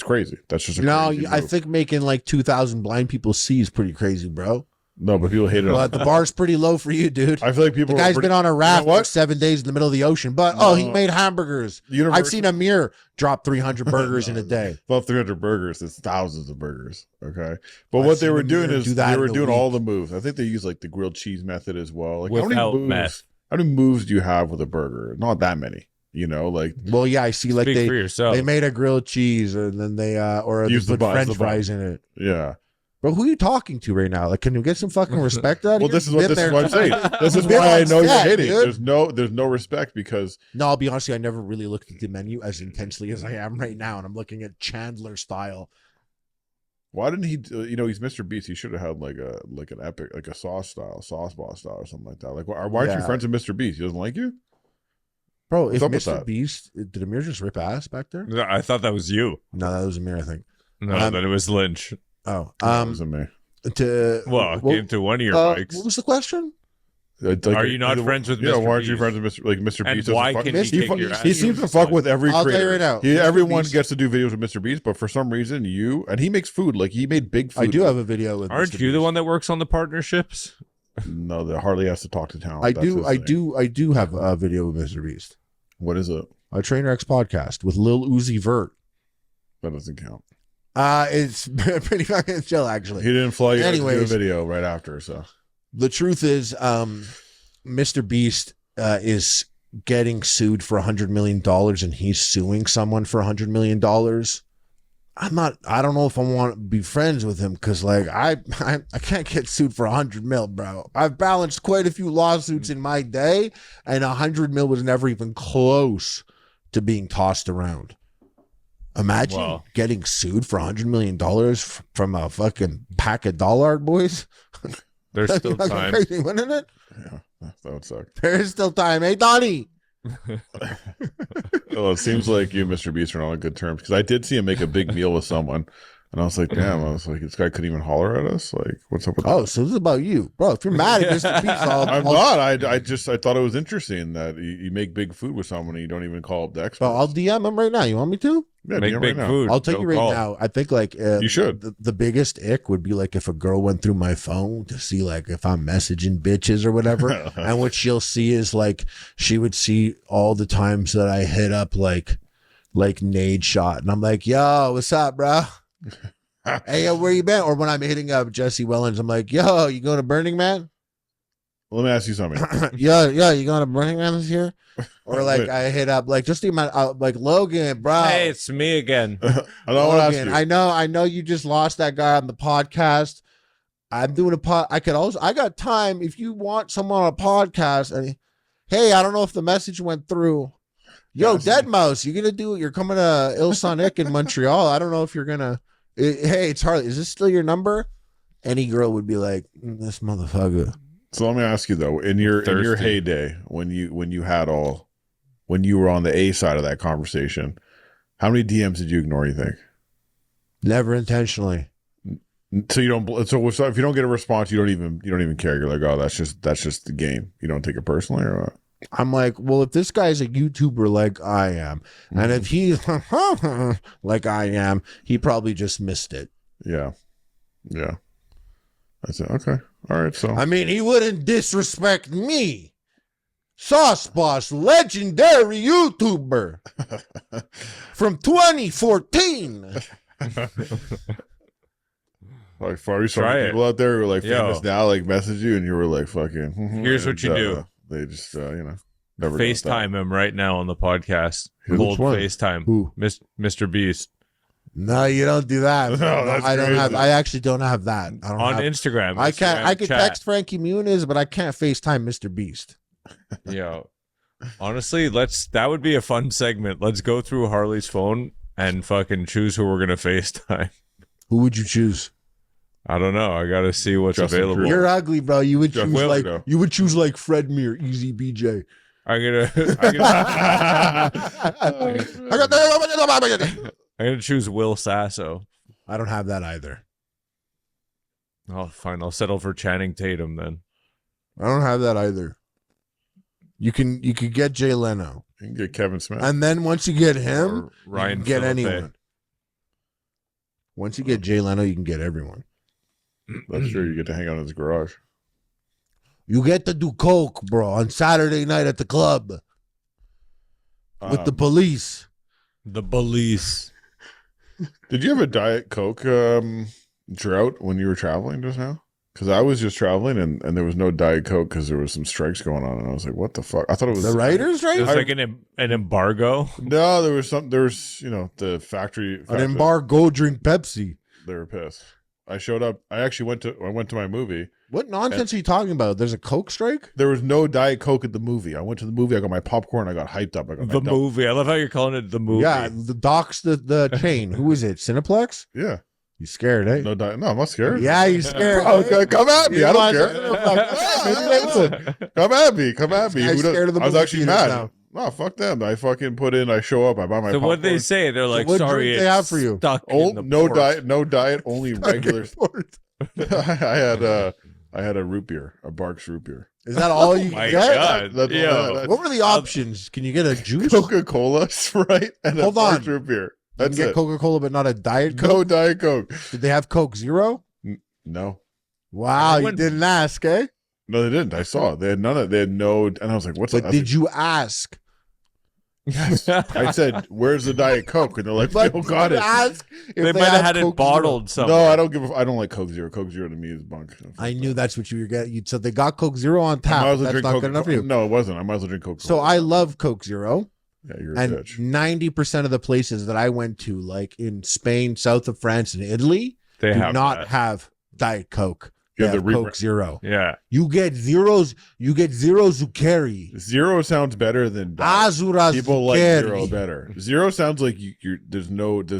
crazy. That's just a crazy move. I think making 2,000 blind people see is pretty crazy, bro. No, but people hate it. But the bar's pretty low for you, dude. I feel like people. The guy's been on a raft for 7 days in the middle of the ocean, but he made hamburgers. I've seen Amir drop 300 burgers in a day. Well, 300 burgers, it's thousands of burgers. Okay, but what they were doing is they were doing all the moves. I think they used the grilled cheese method as well. How many moves do you have with a burger? Not that many. You know, like Well, yeah, I see. Like Speak for they yourself. made a grilled cheese, and then they or they Use the put bun, French the bun. fries in it. yeah. Bro, who are you talking to right now? Like, can you get some fucking respect out of Well, here? this is what I'm saying. This is Been why I on know you're set, hating. dude. There's no respect because No, I'll be honest with you, I never really looked at the menu as intensely as I am right now, and I'm looking at Chandler style. why didn't he? You know, he's Mr. Beast. He should have had like an epic, like a sauce boss style or something like that. Like, why aren't you Yeah. friends with Mr. Beast? He doesn't like you? Bro, What's if up with Mr. that? Beast, did Amir just rip ass back there? No, I thought that was you. No, that was Amir, I think. No, Um, that it was Lynch. Oh, That wasn't me. Well, it came to one of your mics. what was the question? Like, Are you not friends with Yeah, Mr. why aren't you Beast? friends with Mr. And Beast? doesn't why fuck- can he kick kick fu- your ass? he seems to fuck with every I'll tell you creator. right now, He, Mr. everyone Beast- gets to do videos with Mr. Beast, but for some reason, and he makes food. Like, he made big food. I do have a video with Aren't Mr. you the Beast. one that works on the partnerships? No, the Harley has to talk to talent. I That's do, his I thing. do, I do have a video with Mr. Beast. What is it? A Trainer X podcast with Lil Uzi Vert. That doesn't count. It's pretty fucking chill, actually. He didn't fly you out to do a Anyways. video right after, so. The truth is, Mr. Beast is getting sued for $100 million, and he's suing someone for $100 million. I don't know if I want to be friends with him, because like I can't get sued for 100 mil, bro. I've balanced quite a few lawsuits in my day, and 100 mil was never even close to being tossed around. Imagine Wow. getting sued for $100 million from a fucking pack of Dollard boys. There's That'd be still fucking time. crazy, wouldn't it? Yeah, that would suck. There is still time. Hey, Donnie. Well, it seems like you and Mr. Beast are on good terms because I did see him make a big meal with someone, and I was like, "Damn!" I was like, "This guy couldn't even holler at us. Like, what's up with Oh, that?" so this is about you, bro. If you're mad at Mr. Beast, I'm not. I thought it was interesting that you make big food with someone and you don't even call up the experts. Bro, I'll DM him right now. You want me to? Yeah, Make DM big right now. food. I'll tell Don't you right call. now. I think like You should. The biggest ick would be like if a girl went through my phone to see like if I'm messaging bitches or whatever, and what she'll see is like she would see all the times that I hit up like Nade Shot, and I'm like, yo, what's up, bro? Hey, yo, where you been? Or when I'm hitting up Jesse Wellens, I'm like, yo, you going to Burning Man? Let me ask you something. yo, you going to Burning Man this year? Or like Wait. I hit up like just the amount like Logan, bro. Hey, it's me again. I don't want to ask Logan, you. I know you just lost that guy on the podcast. I'm doing a pod. I got time if you want someone on a podcast. And hey, I don't know if the message went through. Yo, Yeah, Dead Mouse, you're gonna do it. You're coming to Il Sonic in Montreal. I don't know if you're gonna. Hey, it's Harley. Is this still your number? Any girl would be like, this motherfucker. So let me ask you though, in your Thirsty. heyday, when you were on the A side of that conversation, how many DMs did you ignore? You think? Never intentionally. So you don't. So if you don't get a response, you don't even care. You're like, oh, that's just the game. You don't take it personally, or what? I'm like, well, if this guy's a YouTuber like I am, and if he's like I am, he probably just missed it. Yeah. I said, okay, all right. So I mean, he wouldn't disrespect me. Sauce Boss, legendary YouTuber from 2014. like, for you Try it. people out there who are like Yo. famous now, like message you, and you were like, fucking. Here's what you do. They just, never got FaceTime him right now on the podcast. Which Cold one? FaceTime. Who? Mr. Beast. No, you don't do that. No, that's I don't crazy. have. I actually don't have that. I don't On have, Instagram. I can't. Instagram I can chat. text Frankie Muniz, but I can't FaceTime Mr. Beast. Yo, honestly, that would be a fun segment. Let's go through Harley's phone and fucking choose who we're gonna FaceTime. Who would you choose? I don't know. I gotta see what's Justin available. Cruz. You're ugly, bro. You would Just choose will, like though. you would choose like Fred Muir, Easy BJ. I'm gonna I'm gonna choose Will Sasso. I don't have that either. Oh, fine. I'll settle for Channing Tatum then. I don't have that either. You could get Jay Leno, You can get Kevin Smith. and then once you get him, Or Ryan you can get Phillippe. anyone. Once you get Jay Leno, you can get everyone. That's true. You get to hang out in his garage. You get to do coke, bro, on Saturday night at the club with the police. The police. Did you have a Diet Coke drought when you were traveling just now? Because I was just traveling and there was no Diet Coke because there was some strikes going on, and I was like, "What the fuck?" I thought it was The writers, right? It was like an embargo. No, there was the factory. An embargo, drink Pepsi. They were pissed. I showed up. I went to my movie. What nonsense are you talking about? There's a Coke strike? There was no Diet Coke at the movie. I went to the movie. I got my popcorn. I got hyped up. I got The movie. I love how you're calling it the movie. Yeah, the Doc's the chain. Who is it? Cineplex? Yeah. You scared, eh? No Diet. No, I'm not scared. Yeah, you scared. Okay, come at me. I don't care. Cineplex. Come at me. Come at me. This guy's Who does- scared of the I was movie actually theaters mad. now. No, fuck them. I fucking put in. I show up. I buy my. So popcorn. what they say? They're like, what sorry, drink they it's have for you? stuck Oh, in the no port. diet. No diet. Only regular. I had a root beer, a Barks root beer. Is that all you My get? God. That's all Yo. that- What were the options? Can you get a juice? Coca-Cola, Sprite, and Hold a on. Barks root beer. You That's can get it. Coca-Cola, but not a Diet Coke? No Diet Coke. Did they have Coke Zero? No. Wow, Everyone- you didn't ask, eh? No, they didn't. I saw it. They had none of. They had no. And I was like, "What's But that?" did you ask? Yes. I said, "Where's the Diet Coke?" And they're like, But "We don't got did it." you ask if They might have had it Coke bottled No, somewhere. I don't give. I don't like Coke Zero. Coke Zero to me is bunk. Zero? I knew that's what you were getting. You said they got Coke Zero on tap. I might as well That's drink not Coke. good enough for you. No, it wasn't. I might as well drink Coke. So I love Coke Zero. Yeah, you're a And bitch. 90% of the places that I went to, like in Spain, south of France, and Italy, They do have not that. have Diet Coke. You They have have the Coke Zero. Yeah. You get zeros. You get zero zuccheri. Zero sounds better than Diet. Azura People like zuccheri. Zero better. Zero sounds like you're. There's no net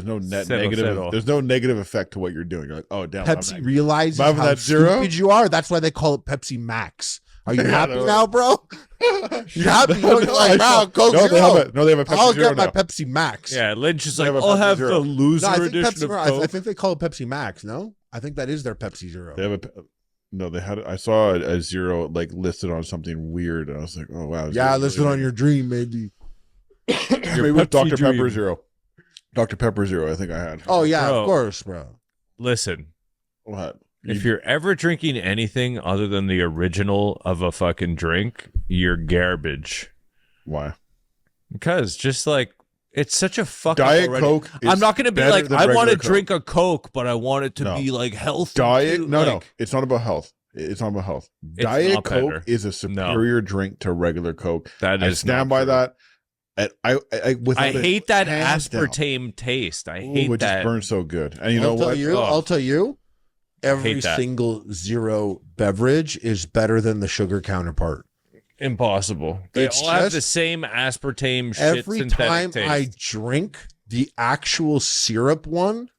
Settle, negative. settle. There's no negative effect to what you're doing. You're like, oh damn. Pepsi realizes Having how that Zero? stupid you are. That's why they call it Pepsi Max. Are you Yeah, happy they're now, bro? You happy? You're like, wow, Coke no, Zero. they have a Pepsi I'll Zero get my now. Pepsi Max. Yeah. Lynch is They like, have a I'll Pepsi have Zero. the loser No, I think edition Pepsi. of I Coke. think they call it Pepsi Max. No, I think that is their Pepsi Zero. They have a. No, they had. I saw a Zero like listed on something weird, and I was like, oh wow. Yeah, Zero's listen really on your dream, maybe. Maybe with Pepsi Dr. dream. Pepper Zero. Dr. Pepper Zero, I think I had. Oh yeah, Bro. of course, bro. Listen, What? if you're ever drinking anything other than the original of a fucking drink, you're garbage. Why? Because just like it's such a fucking Diet already- Coke is I'm not gonna be better like, than I want to regular Coke. drink a Coke, but I want it to No. be like healthy. Diet? too. No, no. Like, It's not about health. It's not about health. It's Diet not Coke better. is a superior drink to regular Coke. That I is stand not by true. that. And I without I a hate that hands down. aspartame taste. I Ooh, hate it just that. burns so good. And you I'll know tell what? you. Oh. I'll tell you. Every hate that. single zero beverage is better than the sugar counterpart. Impossible. They It's all have just- the same aspartame shit Every synthetic time taste. I drink the actual syrup one,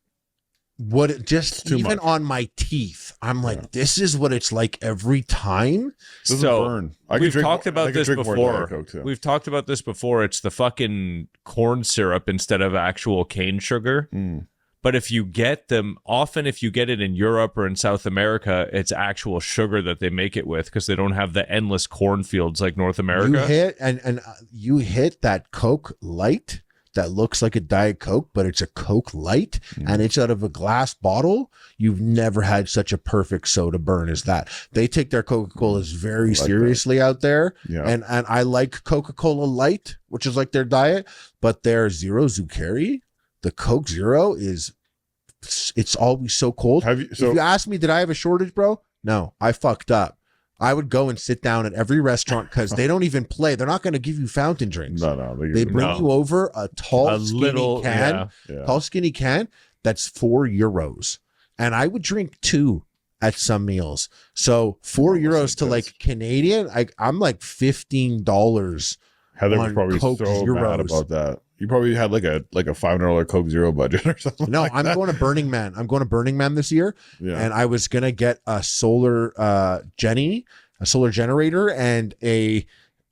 what it just too even much. on my teeth, I'm like, this is what it's like every time. Doesn't So, burn. I can We've drink talked more- I about can this drink more Diet before. Coke, too. We've talked about this before. It's the fucking corn syrup instead of actual cane sugar. Mm. But if you get them, often if you get it in Europe or in South America, it's actual sugar that they make it with because they don't have the endless cornfields like North You America. hit you hit that Coke Light that looks like a Diet Coke, but it's a Coke Light and it's out of a glass bottle. You've never had such a perfect soda burn as that. They take their Coca-Colas very like that. seriously out there. Yeah. And I like Coca-Cola Light, which is like their diet, but their Zero Zuccheri, the Coke Zero it's always so cold. Have you? If So you ask me, did I have a shortage, bro? No, I fucked up. I would go and sit down at every restaurant because they don't even play. They're not going to give you fountain drinks. no. They bring No. you over a tall, A skinny little can, Yeah. tall, skinny can that's €4. And I would drink 2 at some meals. So €4 to like Canadian, I'm like $15. Heather was on probably Coke so mad Zeros. about that. You probably had like a $500 Coke Zero budget or something. No, like I'm that. going to Burning Man. I'm going to Burning Man this year. Yeah. And I was going to get a solar a solar generator and a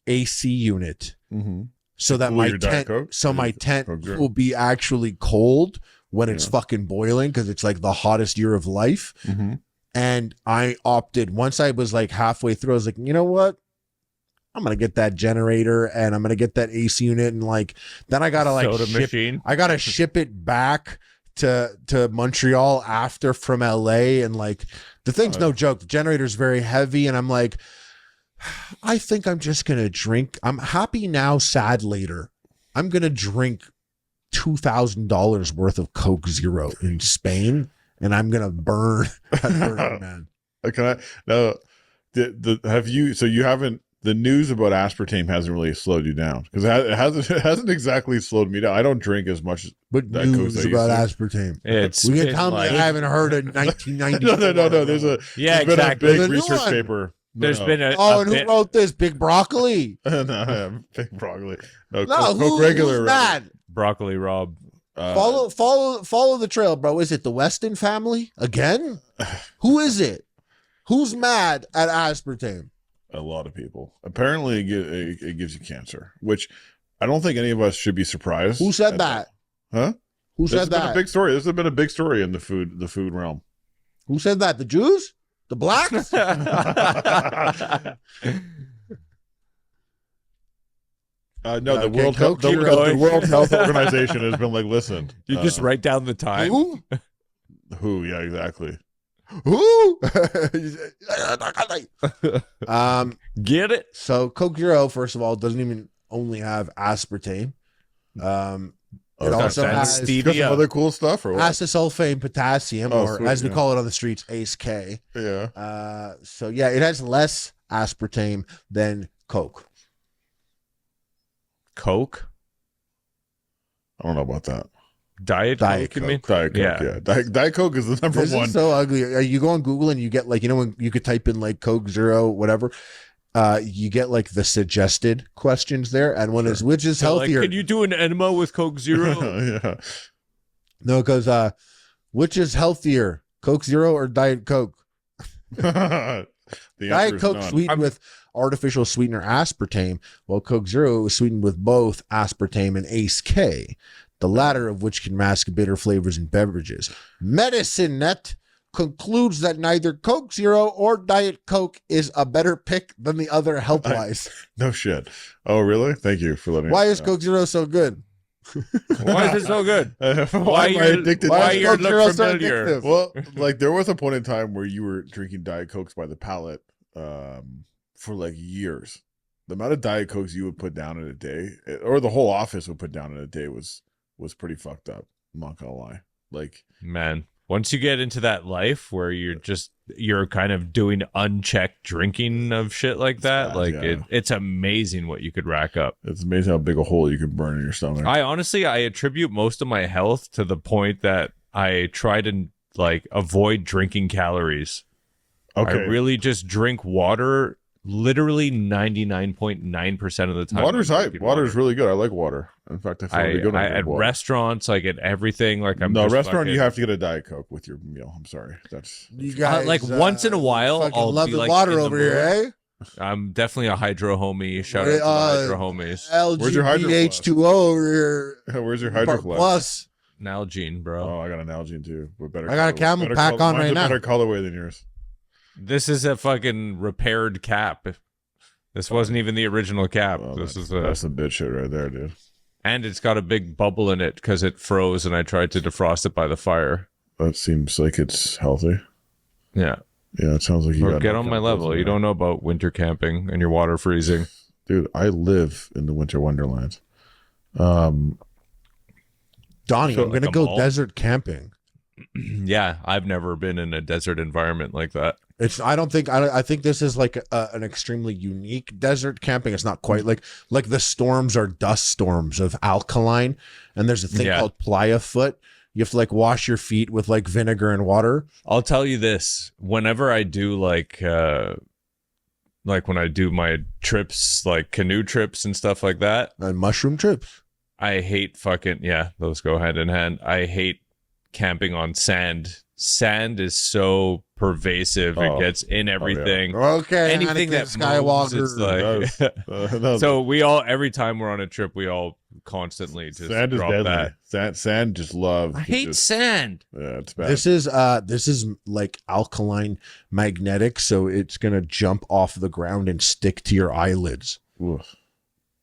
AC unit Mm-hmm. so that Cool my your Diet tent Coke? my tent Coke Zero? will be actually cold when it's Yeah. fucking boiling because it's like the hottest year of life. Mm-hmm. And I opted once I was like halfway through, I was like, you know what? I'm gonna get that generator and I'm gonna get that AC unit and like then I gotta like soda ship, machine. I gotta ship it back to Montreal after from LA and like the thing's no joke. The generator's very heavy and I'm like, I think I'm just gonna drink. I'm happy now, sad later. I'm gonna drink $2,000 worth of Coke Zero in Spain and I'm gonna burn at Burning Man. Can I no? Have you? So you haven't. The news about aspartame hasn't really slowed you down because it hasn't exactly slowed me down. I don't drink as much. But That Coke news that you about said. aspartame. It's We can been tell me like- I haven't heard of 1990. No. There's Yeah, been exactly. a big There's a new research one. paper. There's been a Oh, and who bit- wrote this? Big Broccoli. no, big broccoli. No, No, Coke regular. who's mad? Broccoli Rob. Follow the trail, bro. Is it the Weston family again? Who is it? Who's mad at aspartame? A lot of people. Apparently, it gives you cancer, which I don't think any of us should be surprised. Who said at that? Huh? Who This has said been a that? big story. This has been a big story in the food realm. Who said that? The Jews? The blacks? No, the Okay, World Coke, Health, keep the going. World Health Organization has been like, listen, You just write down the time. Who? who? Yeah, exactly. Who? Get it? So Coke Zero, first of all, doesn't even only have aspartame. It also that's has Steve. Got some Yeah. other cool stuff, or what? acesulfame potassium, Oh, or sweet, as we yeah. call it on the streets, ACE K. Yeah. So yeah, it has less aspartame than Coke. Coke? I don't know about that. Diet Diet Coke, you mean? Diet Coke, Yeah. yeah. Diet Coke is the number This one. is so ugly. You go on Google and you get like, when you could type in like Coke Zero, whatever. You get like the suggested questions there, and one is which is So, like, healthier? can you do an enema with Coke Zero? Yeah. No, because which is healthier, Coke Zero or Diet Coke? The answer Diet is Coke none. sweetened with artificial sweetener aspartame, while Coke Zero is sweetened with both aspartame and ACE K, the latter of which can mask bitter flavors in beverages. Medicine Net concludes that neither Coke Zero or Diet Coke is a better pick than the other health-wise. No shit. Oh, really? Thank you for letting Why me is Coke Zero so good? Why is it so good? Why am I addicted? why Why is you Coke Zero look so familiar? addictive? Well, like there was a point in time where you were drinking Diet Cokes by the pallet for like years. The amount of Diet Cokes you would put down in a day, or the whole office would put down in a day, was pretty fucked up. I'm not gonna lie. Like, Man, once you get into that life where you're kind of doing unchecked drinking of shit like that, bad, like yeah. it's amazing what you could rack up. it's amazing how big a hole you could burn in your stomach. I honestly, I attribute most of my health to the point that I try to like avoid drinking calories. Okay. I really just drink water literally 99.9% of the time. Water's I'm hype. drinking Water's really good. I like water. In fact, I feel really good. when I at drink water. restaurants, like at everything, like I'm No, just restaurant, fucking- you have to get a Diet Coke with your meal. I'm sorry. That's You guys, like, once in a while, fucking I'll love be, the like, water in the over here, mood. eh? I'm definitely a hydro homie. Shout out to the hydro homies. Where's your Hydro LGBH2O over here. where's your Hydro Flask? Plus, Nalgene, bro. Oh, I got an Nalgene too, but better. I got a colorway. Camel Better pack on mine's right a now. Better colorway than yours. This is a fucking repaired cap. This wasn't even the original cap. Oh, This is that's some bitch shit right there, dude. and it's got a big bubble in it because it froze and I tried to defrost it by the fire. That seems like it's healthy. Yeah. Yeah, it sounds like you Or got get no on my chemicals level. in You there. don't know about winter camping and your water freezing. Dude, I live in the winter wonderland. Donnie, So, I'm gonna like a go mall? desert camping. Yeah, I've never been in a desert environment like that. I think this is like an extremely unique desert camping. It's not quite like the storms are dust storms of alkaline, and there's a thing Yeah. called playa foot. You have to like wash your feet with like vinegar and water. I'll tell you this: whenever I do like when I do my trips, like canoe trips and stuff like that, And mushroom trips. I hate those go hand in hand. I hate camping on sand. Sand is so pervasive; Oh. it gets in everything. Okay, Anything Anakin that Skywalker. moves, it's like. No, So we all, every time we're on a trip, we all constantly just sand is drop deadly. that. Sand just love. I hate sand. Yeah, it's bad. This is like alkaline magnetic, so it's gonna jump off the ground and stick to your eyelids. Oof.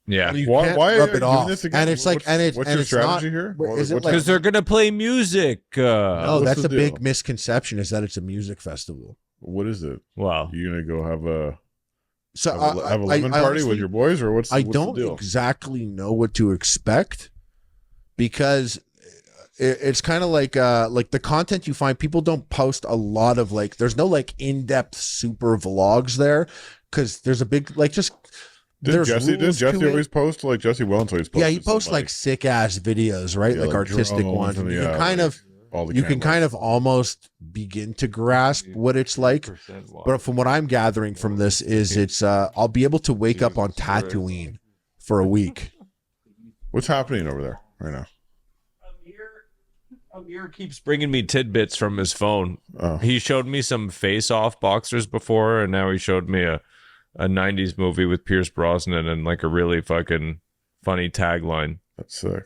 Yeah, You Why? can't Why rub are you it doing off. this again? And it's like, what's and your it's not. strategy here? Is it like? because they're gonna play music. No, what's that's the a big deal? misconception. Is that it's a music festival. What is it? Wow. You gonna go have a So have a lemon party honestly- with your boys, or what's? I what's don't the deal? exactly know what to expect because it's kind of like the content you find. People don't post a lot of like. There's no like in-depth super vlogs there because there's a big like just. Did There's Jesse always post like Jesse Wellens always posted? Yeah, he posts like sick ass videos, right? Yeah, like like artistic drone ones. and And you yeah, can kind like of all the you can cameras. kind of almost begin to grasp what it's like. But from what I'm gathering from this is it's I'll be able to wake up on Tatooine for a week. What's happening over there right now? Amir keeps bringing me tidbits from his phone. Oh. He showed me some face-off boxers before, and now he showed me a 90s movie with Pierce Brosnan and like a really fucking funny tagline. That's sick.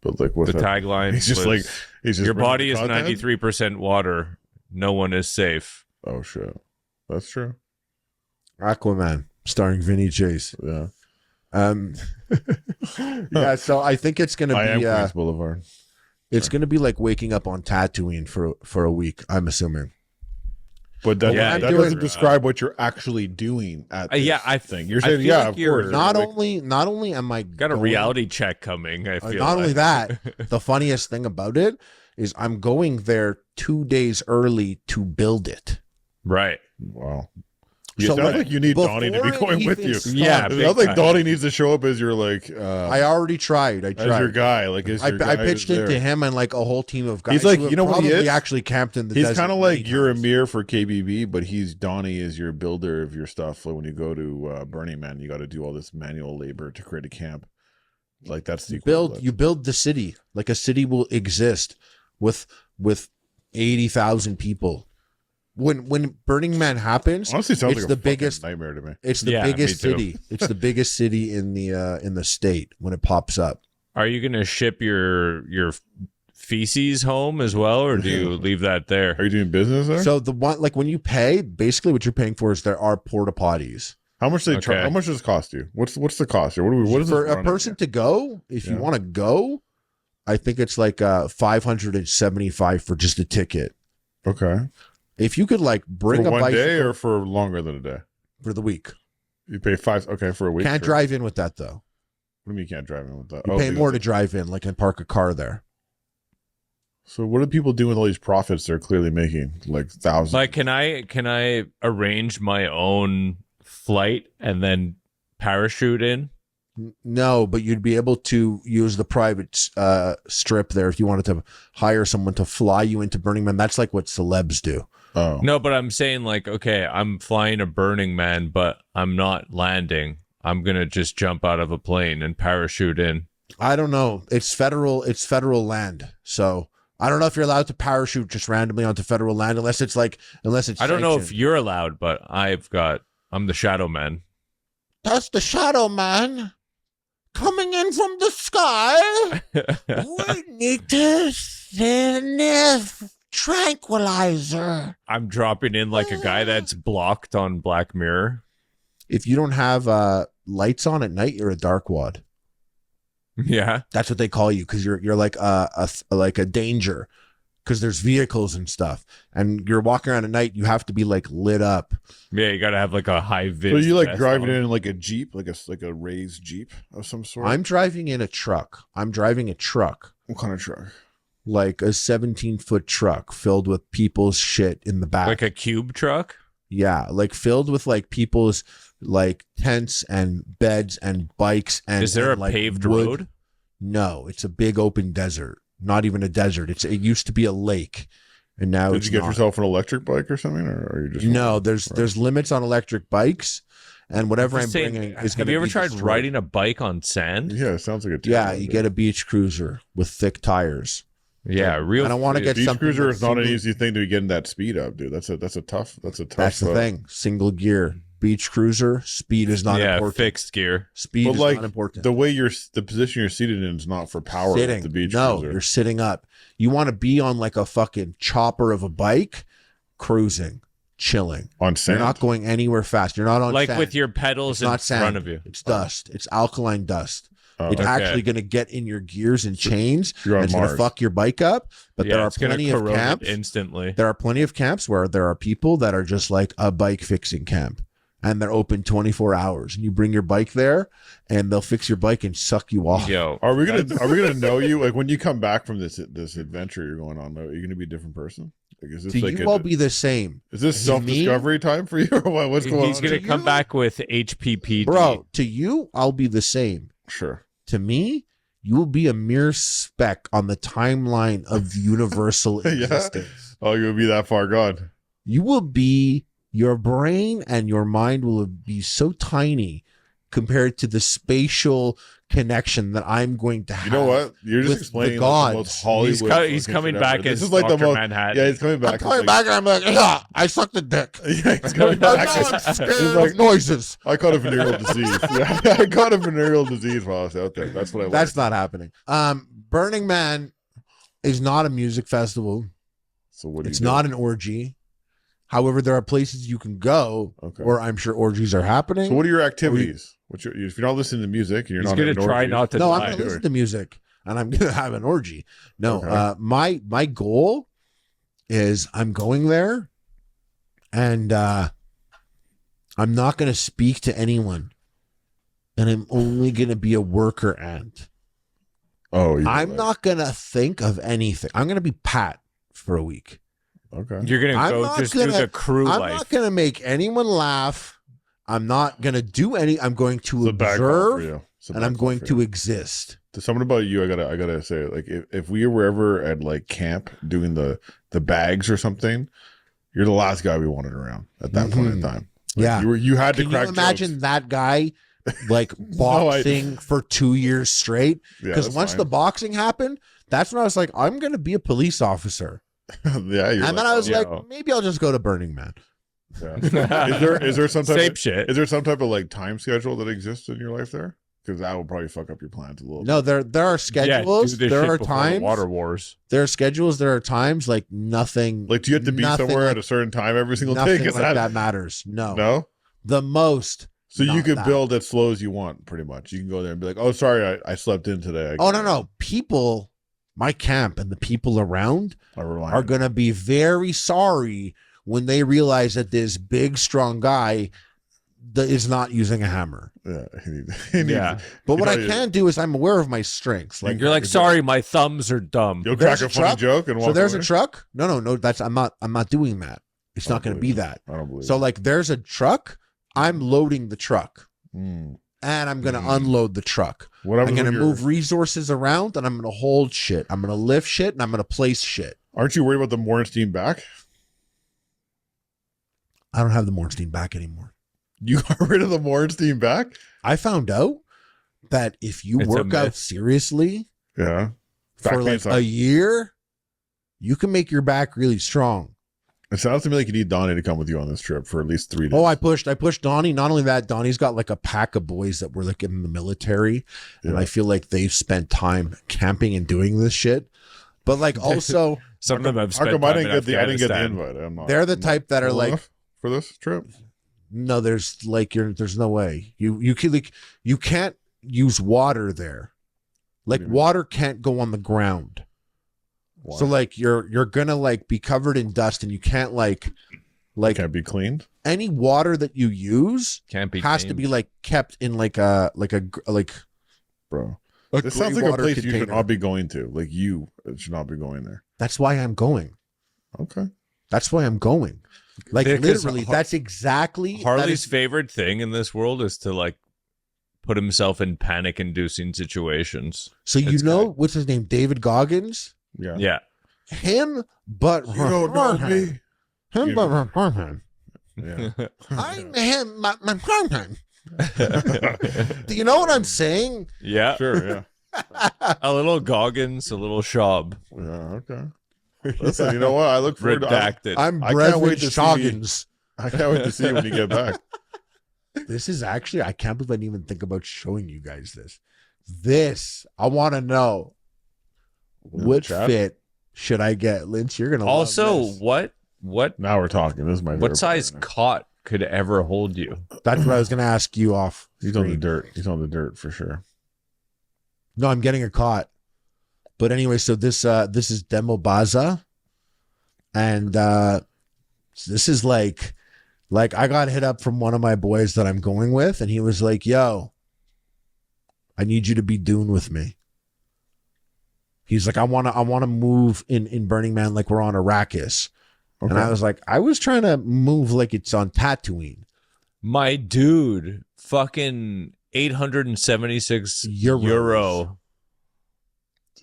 But like, what's The that? tagline He's just was, like, he's just your bringing body the is content? 93% water. No one is safe. Oh shit, that's true. Aquaman, starring Vinny Chase. Yeah, Yeah, so I think it's gonna I am be Queens Boulevard. it's gonna be like waking up on Tatooine for a week. I'm assuming. But that, Yeah, that doing- doesn't describe what you're actually doing at this yeah, I thing. You're I saying, feel yeah, like of you're course. Not Like, only am I Got a going- reality check coming, I feel not only like. that, the funniest thing about it is I'm going there 2 days early to build it. Right. wow. You So, sound like, like you need before Donnie to be it going with even you. starts- Yeah, It big sounds like time. Donnie needs to show up as your like. I already tried. I as your tried. guy. Like, as your guy I pitched is into there. him and like a whole team of guys. He's like, who have you know what he probably is? actually camped in the He's desert kind of many like you're times. Amir for KBB, but he's Donnie is your builder of your stuff. Like when you go to Burning Man, you got to do all this manual labor to create a camp. Like that's the You build the city. Like a city will exist with 80,000 people. When Burning Man happens, honestly sounds it's like the a fucking biggest nightmare to me. it's the Yeah, me biggest too. city. It's the biggest city in the state when it pops up. Are you going to ship your feces home as well, or do you leave that there? Are you doing business there? So the one like when you pay, basically what you're paying for is there are porta potties. How much they Okay. How much does it cost you? What's the cost here? What is For this a running person here? to go, if you Yeah. want to go, I think it's like 575 for just a ticket. Okay, If you could like bring for a one bicycle day or for longer than a day? for the week, You pay $5. Okay, for a week. can't sure. drive in with that though. What do you mean you can't drive in with that? You Oh, pay because- more to drive in, like and park a car there. So what do people do with all these profits they're clearly making? Like thousands. Like, can I arrange my own flight and then parachute in? No, but you'd be able to use the private strip there if you wanted to hire someone to fly you into Burning Man. That's like what celebs do. Oh, No, but I'm saying like, okay, I'm flying a Burning Man, but I'm not landing. I'm gonna just jump out of a plane and parachute in. I don't know. It's federal land, so I don't know if you're allowed to parachute just randomly onto federal land unless it's I don't know if sanctioned. you're allowed, but I'm the Shadow Man. That's the Shadow Man coming in from the sky. We need to sniff tranquilizer. I'm dropping in like a guy that's blocked on Black Mirror. If you don't have lights on at night, you're a dark wad. Yeah. That's what they call you because you're like a danger because there's vehicles and stuff, and you're walking around at night. You have to be like lit up. Yeah, you gotta have like a high vis. so you like vest driving on. in like a Jeep, like a raised Jeep of some sort? I'm driving in a truck. I'm driving a truck, What kind of truck? like a 17-foot truck filled with people's shit in the back. Like a cube truck? Yeah, like filled with like people's like tents and beds and bikes and Is there and, a like, paved wood. road? No, it's a big open desert. Not even a desert. It used to be a lake, and now Did it's you get not. yourself an electric bike or something, or are you just No, there's limits on electric bikes, and whatever I'm Just saying, bringing is have gonna you ever be tried destroyed. riding a bike on sand? Yeah, it sounds like a Yeah, terrible you idea. get a beach cruiser with thick tires. Yeah, real. And I want to get Beach something cruiser that's is not an single- easy thing to be getting that speed up, dude. That's a tough. That's the thing. Single gear beach cruiser. Speed is not yeah, important. fixed gear. Speed But is like not important. the way the position you're seated in is not for power. Like Sitting. the beach No, cruiser. you're sitting up. You want to be on like a fucking chopper of a bike, cruising, chilling. on sand. You're not going anywhere fast. You're not on Like sand. with your pedals It's in not sand. front of you. It's dust. It's alkaline dust. Oh, It's okay. actually going to get in your gears and chains. you're on and it's going to Mars. fuck your bike up. But Yeah, there are it's gonna plenty of corrode it camps. instantly. There are plenty of camps where there are people that are just like a bike fixing camp. and they're open 24 hours. And you bring your bike there, and they'll fix your bike and suck you off. Yo, Are we gonna know you? Like when you come back from this adventure you're going on, are you gonna be a different person? Like, is this So like you won't be the same. is this self-discovery time for you, or what? What's going he's on? gonna here? come back with HPPD. Bro, to you, I'll be the same. Sure. To me, you will be a mere speck on the timeline of universal Yeah. existence. Oh, you'll be that far gone. You will be, your brain and your mind will be so tiny compared to the spatial connection that I'm going to have. You know what? You're just with explaining the like, gods. the most Hollywood. He's fucking coming shit back ever. as This is like the Dr. most. Manhattan. Yeah, he's coming back. I'm coming back and I'm like, yeah, I sucked the dick. Yeah, he's coming I back. know I'm scared He's like, of noises. I caught a venereal disease. Yeah, I caught a venereal disease while I was out there. That's what I learned. That's not happening. Burning Man is not a music festival. So what do It's you do? not an orgy. However, there are places you can go Okay. where I'm sure orgies are happening. So what are your activities? If you're not listening to music and you're He's not gonna having try orgies- not to No, I'm die. going to listen to music and I'm going to have an orgy. No, Okay. my goal is I'm going there and I'm not going to speak to anyone, and I'm only going to be a worker ant. Oh, I'm not going to think of anything. I'm going to be Pat for a week. Okay. You're gonna I'm go not just do gonna- the crew I'm life. not going to make anyone laugh. I'm not going to do any. I'm going It's to a bad call for observe, you. It's a and bad I'm call going for to you. exist. To someone about you, I gotta say, like, if we were ever at like camp doing the bags or something, you're the last guy we wanted around at that point in Mhm. time. Like, Yeah. you had to Can you crack imagine jokes. that guy like boxing for 2 years straight? Yeah, Because that's once fine. the boxing happened, that's when I was like, I'm going to be a police officer. yeah, you're And then I was yeah. like, maybe I'll just go to Burning Man. yeah. is there some type Same of, shit. is there some type of like time schedule that exists in your life there? Because that will probably fuck up your plans a little. No, there are schedules. do this There shit are before the times. Water Wars. There are schedules. There are times like nothing. Like, do you have to be nothing somewhere like, at a certain time every single day? nothing 'Cause like that matters. No. No. The most. So you Not can that. build as slow as you want, pretty much. You can go there and be like, "Oh, sorry, I slept in today." Oh, no. People, my camp and the people around are going to be very sorry when they realize that this big, strong guy that is not using a hammer. Yeah, he needs, Yeah. But You what know, I can do is I'm aware of my strengths. Like, You're like, sorry, my thumbs are dumb. You'll There's crack a a funny truck. joke and walk so there's away. a truck. No. That's I'm not doing that. It's I not don't going to be believe that. I don't believe. So like, there's a truck. I'm loading the truck, Mm. and I'm going to unload the truck. What happens I'm going when to you're- move resources around, and I'm going to hold shit. I'm going to lift shit, and I'm going to place shit. Aren't you worried about the Morenstein back? I don't have the Mornstein back anymore. You got rid of the Morenstein back? I found out that if you It's a work out myth. seriously Yeah. for Back like pain's a not- year, you can make your back really strong. It sounds to me like you need Donnie to come with you on this trip for at least 3 days. Oh, I pushed Donnie. Not only that, Donnie's got like a pack of boys that were like in the military, and Yeah. I feel like they've spent time camping and doing this shit. But like also, Some of them have How spent come I time didn't in get the Afghanistan. invite? I'm not, they're the I'm type that not are cool like, enough for this trip. no, there's no way you can like you can't use water there. Like do you mean? water can't go on the ground. Why? So like you're gonna like be covered in dust, and you can't like Can't be cleaned. any water that you use Can't be has to tamed. be like kept in like a Bro. a This sounds gray like a water place you should container. not be going to. Like you should not be going there. That's why I'm going. Okay. That's why I'm going. Like Yeah, 'cause literally, that's exactly Harley's that is- favorite thing in this world is to like put himself in panic-inducing situations. So you It's know good. what's his name? David Goggins. Yeah. Yeah. Him, but You don't know me. him, You- but Yeah. I'm him, my partner. Do you know what I'm saying? Yeah. Sure, yeah. A little Goggins, a little Schaub. Yeah, okay. Listen, you know what? I look forward to Redacted. I'm I can't wait Brevin to see- Goggins. I can't wait to see you when you get back. This is actually, I can't believe I didn't even think about showing you guys this. This, I want to know what chat? fit should I get? Lynch, you're going to Also, love this. Now we're talking. This is my favorite what size part right cot could ever hold you? That's what I was going to ask you off. now. He's on the screen. dirt. He's on the dirt for sure. No, I'm getting a cot. But anyway, so this is Demo Baza. And this is like Like, I got hit up from one of my boys that I'm going with, and he was like, yo, I need you to be Dune with me. He's like, I want to move in Burning Man like we're on Arrakis. Okay. And I was like, I was trying to move like it's on Tatooine. My dude, fucking 876 euro.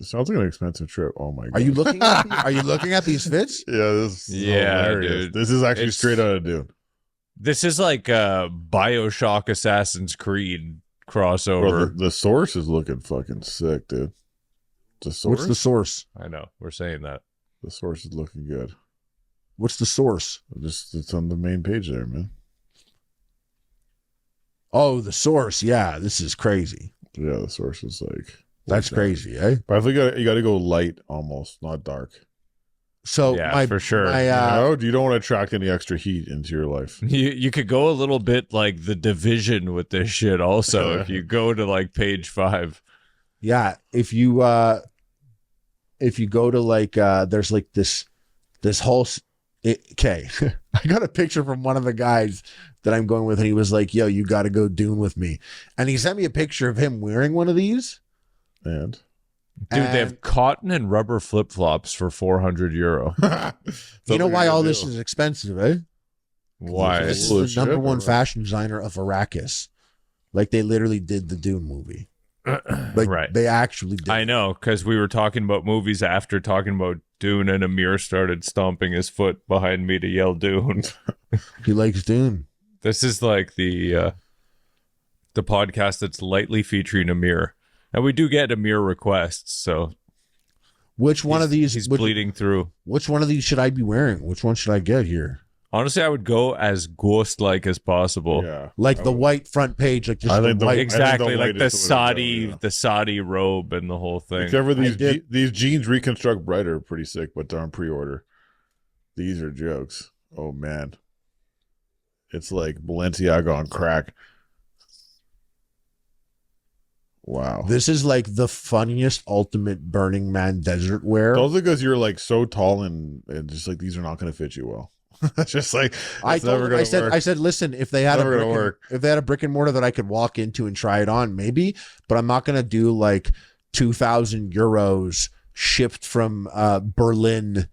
It sounds like an expensive trip. Oh my god. Are you looking at these fits? Yeah, this is Yeah, hilarious. dude. This is actually It's- straight out of Dune. This is like a BioShock Assassin's Creed crossover. Bro, the source is looking fucking sick, dude. The source? What's the source? I know, we're saying that. The source is looking good. What's the source? It's on the main page there, man. Oh, the source. Yeah, this is crazy. Yeah, the source is like That's crazy, eh? But I think you got to go light almost, not dark. So Yeah, for sure. My, You don't want to attract any extra heat into your life. You could go a little bit like The Division with this shit also if you go to like page 5. yeah, if you go to like there's like this whole okay. I got a picture from one of the guys that I'm going with, and he was like, yo, you got to go Dune with me. And he sent me a picture of him wearing one of these. And Dude, they have cotton and rubber flip-flops for 400 euro. You know why all this is expensive, eh? Why? This Full of is the number shit, one or- fashion designer of Arrakis. Like, they literally did the Dune movie. Like, Right. they actually did. I know, because we were talking about movies after talking about Dune, and Amir started stomping his foot behind me to yell Dune. He likes Dune. This is like the podcast that's lightly featuring Amir. And we do get Amir requests, so Which one of these? he's which, bleeding through. which one of these should I be wearing? Which one should I get here? Honestly, I would go as ghost-like as possible. Yeah. Like I the would- white front page, like just I the think the- white. Exactly, the like white the is the way to Saudi, go, yeah. the Saudi robe and the whole thing. Except for did- these jeans reconstruct brighter are pretty sick, but they're on pre-order. These are jokes. Oh man. It's like Balenciaga on crack. Wow. This is like the funniest ultimate Burning Man desert wear. Those are because you're like so tall and just like these are not going to fit you well. It's just like I it's never told him, gonna I work. said, listen, if they had Never gonna brick work. if they had a brick and mortar that I could walk into and try it on, maybe, but I'm not gonna do like 2,000 euros shipped from Berlin,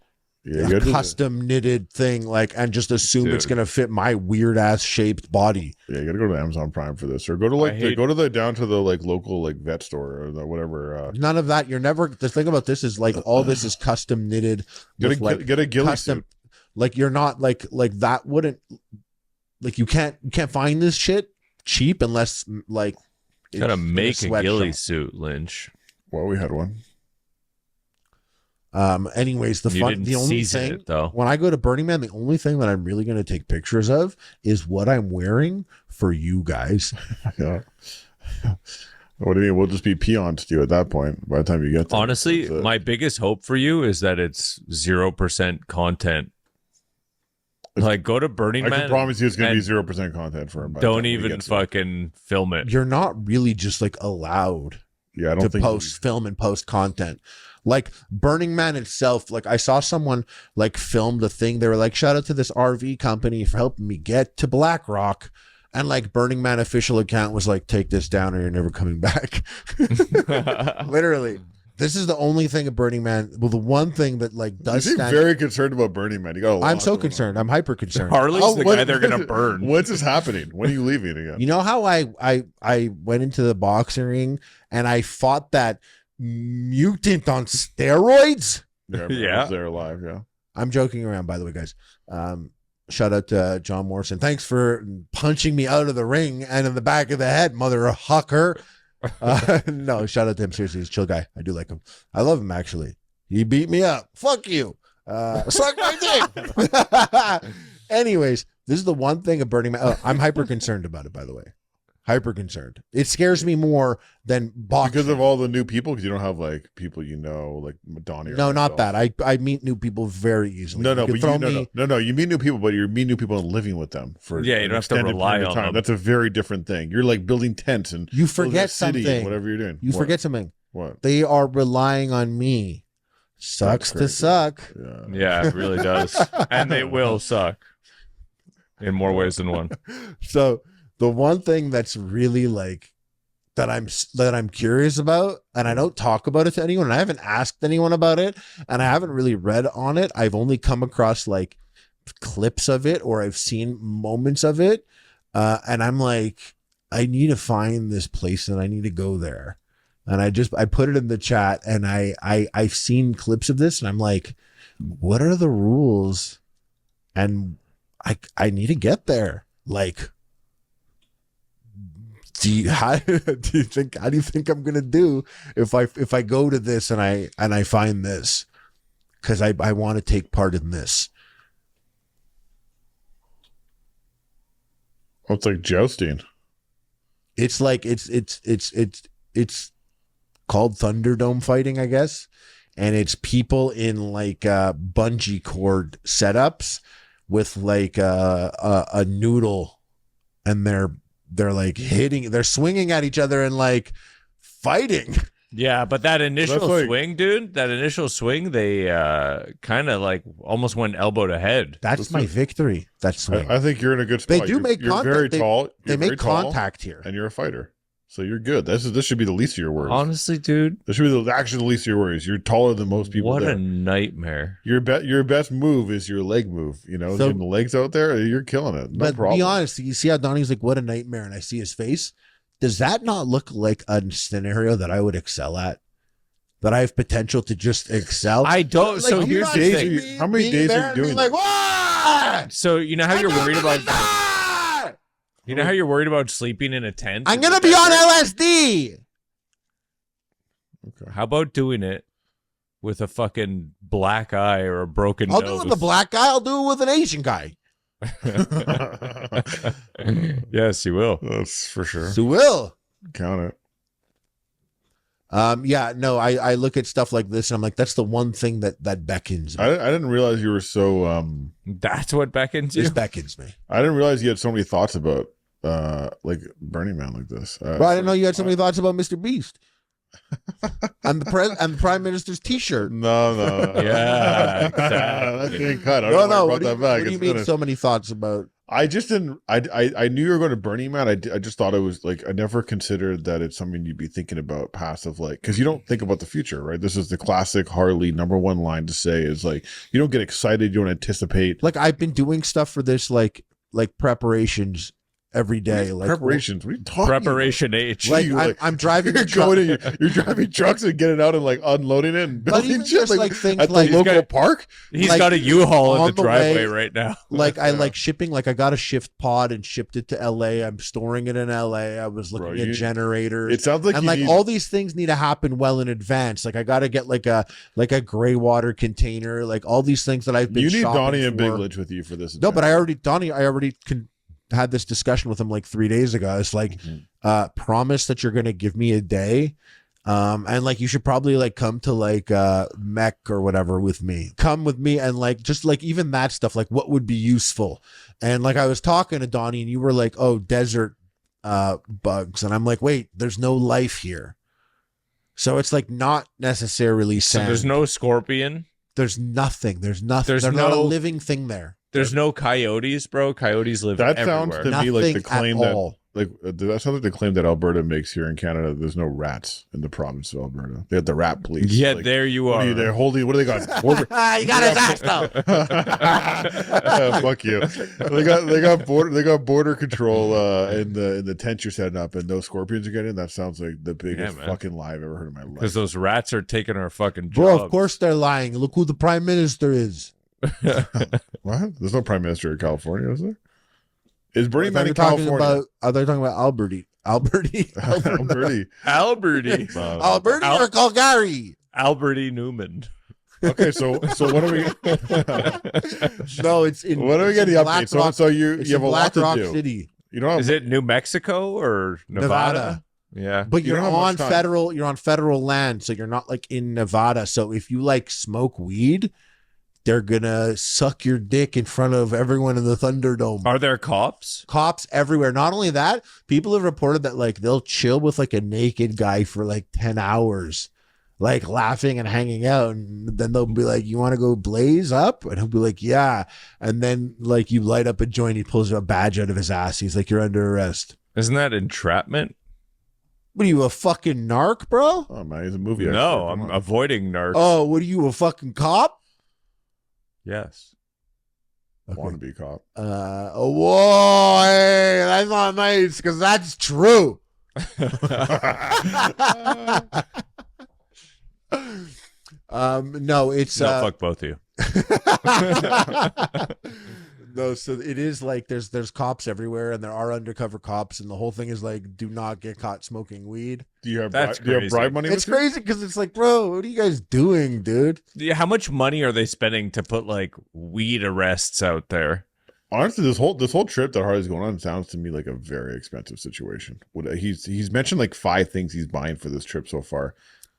Yeah, you a gotta do custom knitted thing, like, and just assume it's Dude. gonna fit my weird ass shaped body. yeah, you gotta go to Amazon Prime for this, or go to like go to the down to the like local like vet store or the whatever. None of that. You're never. The thing about this is like all this is custom knitted. With like Get a ghillie custom, suit. like you're not like that wouldn't like you can't find this shit cheap unless like Gotta it's in make a sweatshop. ghillie suit, Lynch. Well, we had one. Anyways, You didn't the only season thing it, though. when I go to Burning Man, the only thing that I'm really going to take pictures of is what I'm wearing for you guys. Yeah. What do you mean? We'll just be peons to you at that point. By the time you get there, Honestly, That's it. my biggest hope for you is that it's 0% content. Like, go to Burning I Man. can promise you it's going to be and 0% content for him. by the Don't time we even get to it. fucking film it. You're not really just like allowed Yeah, I don't to think film and post content. Like Burning Man itself, like I saw someone like film the thing. They were like, shout out to this RV company for helping me get to Black Rock. And like Burning Man official account was like, take this down or you're never coming back. Literally. This is the only thing of Burning Man. Well, the one thing that like you does seem stand. very concerned about Burning Man. You got a lot I'm so going on. concerned. I'm hyper concerned. Harley's the when- guy they're gonna burn. When's this happening? When are you leaving again? You know how I went into the boxing ring and I fought that mutant on steroids? Yeah, Yeah. they're alive. Yeah. I'm joking around, by the way, guys. Shout out to John Morrison. Thanks for punching me out of the ring and in the back of the head, mother hucker. No, shout out to him. Seriously, he's a chill guy. I do like him. I love him, actually. He beat me up. Fuck you. Suck my dick. Anyways, this is the one thing of Burning Man. I'm hyper concerned about it, by the way. Hyper concerned. It scares me more than boxing. Because of all the new people, because you don't have like people you know, like Donnie. Or No, not myself. that. I meet new people very easily. No, You could but throw you, me. no. You meet new people, but you meet new people and living with them for Yeah, you an don't have to extended rely period of on time. them. That's a very different thing. You're like building tents and You building a forget city, something. whatever you're doing. You What? forget something. What? They are relying on me. Sucks That's to crazy. suck. Yeah. Yeah, it really does. And they will suck. in more ways than one. So the one thing that's really like that I'm curious about, and I don't talk about it to anyone, and I haven't asked anyone about it, and I haven't really read on it. I've only come across like clips of it, or I've seen moments of it, and I'm like, I need to find this place and I need to go there. And I put it in the chat, and I've seen clips of this, and I'm like, what are the rules? And I need to get there. Like, how do you think I'm gonna do if I go to this and I find this? Because I want to take part in this. Oh, it's like jousting. It's like it's called Thunderdome fighting, I guess, and it's people in like bungee cord setups with like a noodle, and they're like they're swinging at each other and like fighting. Yeah, but that initial like- swing, dude, they kind of like almost went elbow to head. That's my victory. That swing. I think you're in a good spot. They do You're- make you're contact. very They- tall. They You're very make tall, contact here. and you're a fighter, so you're good. This should be the least of your worries. Honestly, dude, This should be actually the least of your worries. You're taller than most people. what there. a nightmare. Your best move is your leg move. You know, So- getting the legs out there, you're killing it. No But problem. be honest, you see how Donnie's like, what a nightmare, and I see his face. Does that not look like a scenario that I would excel at? That I have potential to just excel? I don't. Like, So you here's not the days thing. are you- see me how many being days are there you and being doing like, what? So you know how you're worried about. about? You know how you're worried about sleeping in a tent. I'm gonna be on LSD. Okay. How about doing it with a fucking black eye or a broken I'll nose? do it with a black guy. I'll do it with an Asian guy. Yes, you will. That's for sure. So will. Count it. Yeah, no, I look at stuff like this and I'm like, that's the one thing that beckons me. I didn't realize you were so. That's what beckons you. This beckons me. I didn't realize you had so many thoughts about like Burning Man like this. Bro, I didn't know you had so many thoughts about Mr. Beast. and the Prime Minister's T-shirt. No. Yeah, exactly. That's being cut. I No, don't no. know What about do that back. you It's mean finished. so many thoughts about? I just didn't. I knew you were going to Burning Man. I just thought it was like I never considered that it's something you'd be thinking about passive, like because you don't think about the future, right? This is the classic Harley #1 line to say is like you don't get excited, you don't anticipate. Like I've been doing stuff for this, like preparations every day. Like Preparations. What are you talking Preparation H. Like You, I'm driving. You're the truck. going in, you're driving trucks and getting out and like unloading it and But building even shit just, like, things at the like- local He's got- park. He's like, got a U-Haul in on the the driveway way- right now. Like I Yeah. like shipping. Like I got a shift pod and shipped it to LA. I'm storing it in LA. I was looking Bro, at you- generators. It sounds like And you like need, all these things need to happen well in advance. Like I got to get like a gray water container. Like all these things that I've been. you need shopping Donnie and for. Big Lich with you for this. No, but I already had this discussion with him like 3 days ago. It's like, promise that you're gonna give me a day, and like you should probably like come to like Mech or whatever with me. Come with me and like just like even that stuff. Like what would be useful? And like I was talking to Donnie, and you were like, "Oh, desert bugs," and I'm like, "Wait, there's no life here." So it's like not necessarily So sand. there's no scorpion. There's nothing. There's nothing. There's There's not a no- living thing there. There's no coyotes, bro. Coyotes live That everywhere. sounds to me Nothing like the claim at that all. like that sounds like the claim that Alberta makes here in Canada. There's no rats in the province of Alberta. They have the rat police. Yeah, Like, there you what are. are you? They're holding. What do they got? Border, You got his ass though. fuck you. They got border control in the tent you're setting up, and no scorpions are getting in. That sounds like the biggest man. fucking lie I've ever heard in my Because life. those rats are taking our fucking jobs. Bro, of course they're lying. Look who the prime minister is. What? There's no prime minister of California, is there? Is Burning Man They're in talking California? about. Are they talking about Alberti? Alberti. Alberti. Alberti or Calgary? Alberti Newman. Okay, so what are we? No, it's in. What do we it's get in the Black update? Rock- So you it's have in a lot Black to Rock do. City, You know, Is it New Mexico or Nevada? Yeah. but You you're don't have on much time. federal. You're on federal land, so you're not like in Nevada. So if you like smoke weed, they're gonna suck your dick in front of everyone in the Thunderdome. Are there cops? Cops everywhere. Not only that, people have reported that like they'll chill with like a naked guy for like 10 hours. like laughing and hanging out. And then they'll be like, you want to go blaze up? And he'll be like, yeah. And then like you light up a joint, he pulls a badge out of his ass. He's like, you're under arrest. Isn't that entrapment? What are you, a fucking narc, bro? Oh man, he's a movie. No, expert. Come I'm on. avoiding narcs. Oh, what are you, a fucking cop? Yes. Want to be a cop. Oh, whoa, hey, that's not nice because that's true. No, it's No, fuck both of you. no, so it is like there's cops everywhere and there are undercover cops and the whole thing is like do not get caught smoking weed. Do you have That's do you have crazy. bribe money? It's with you? crazy because it's like, bro, what are you guys doing, dude? Yeah, how much money are they spending to put like weed arrests out there? Honestly, this whole trip that Harley's going on sounds to me like a very expensive situation. He's mentioned like 5 things he's buying for this trip so far.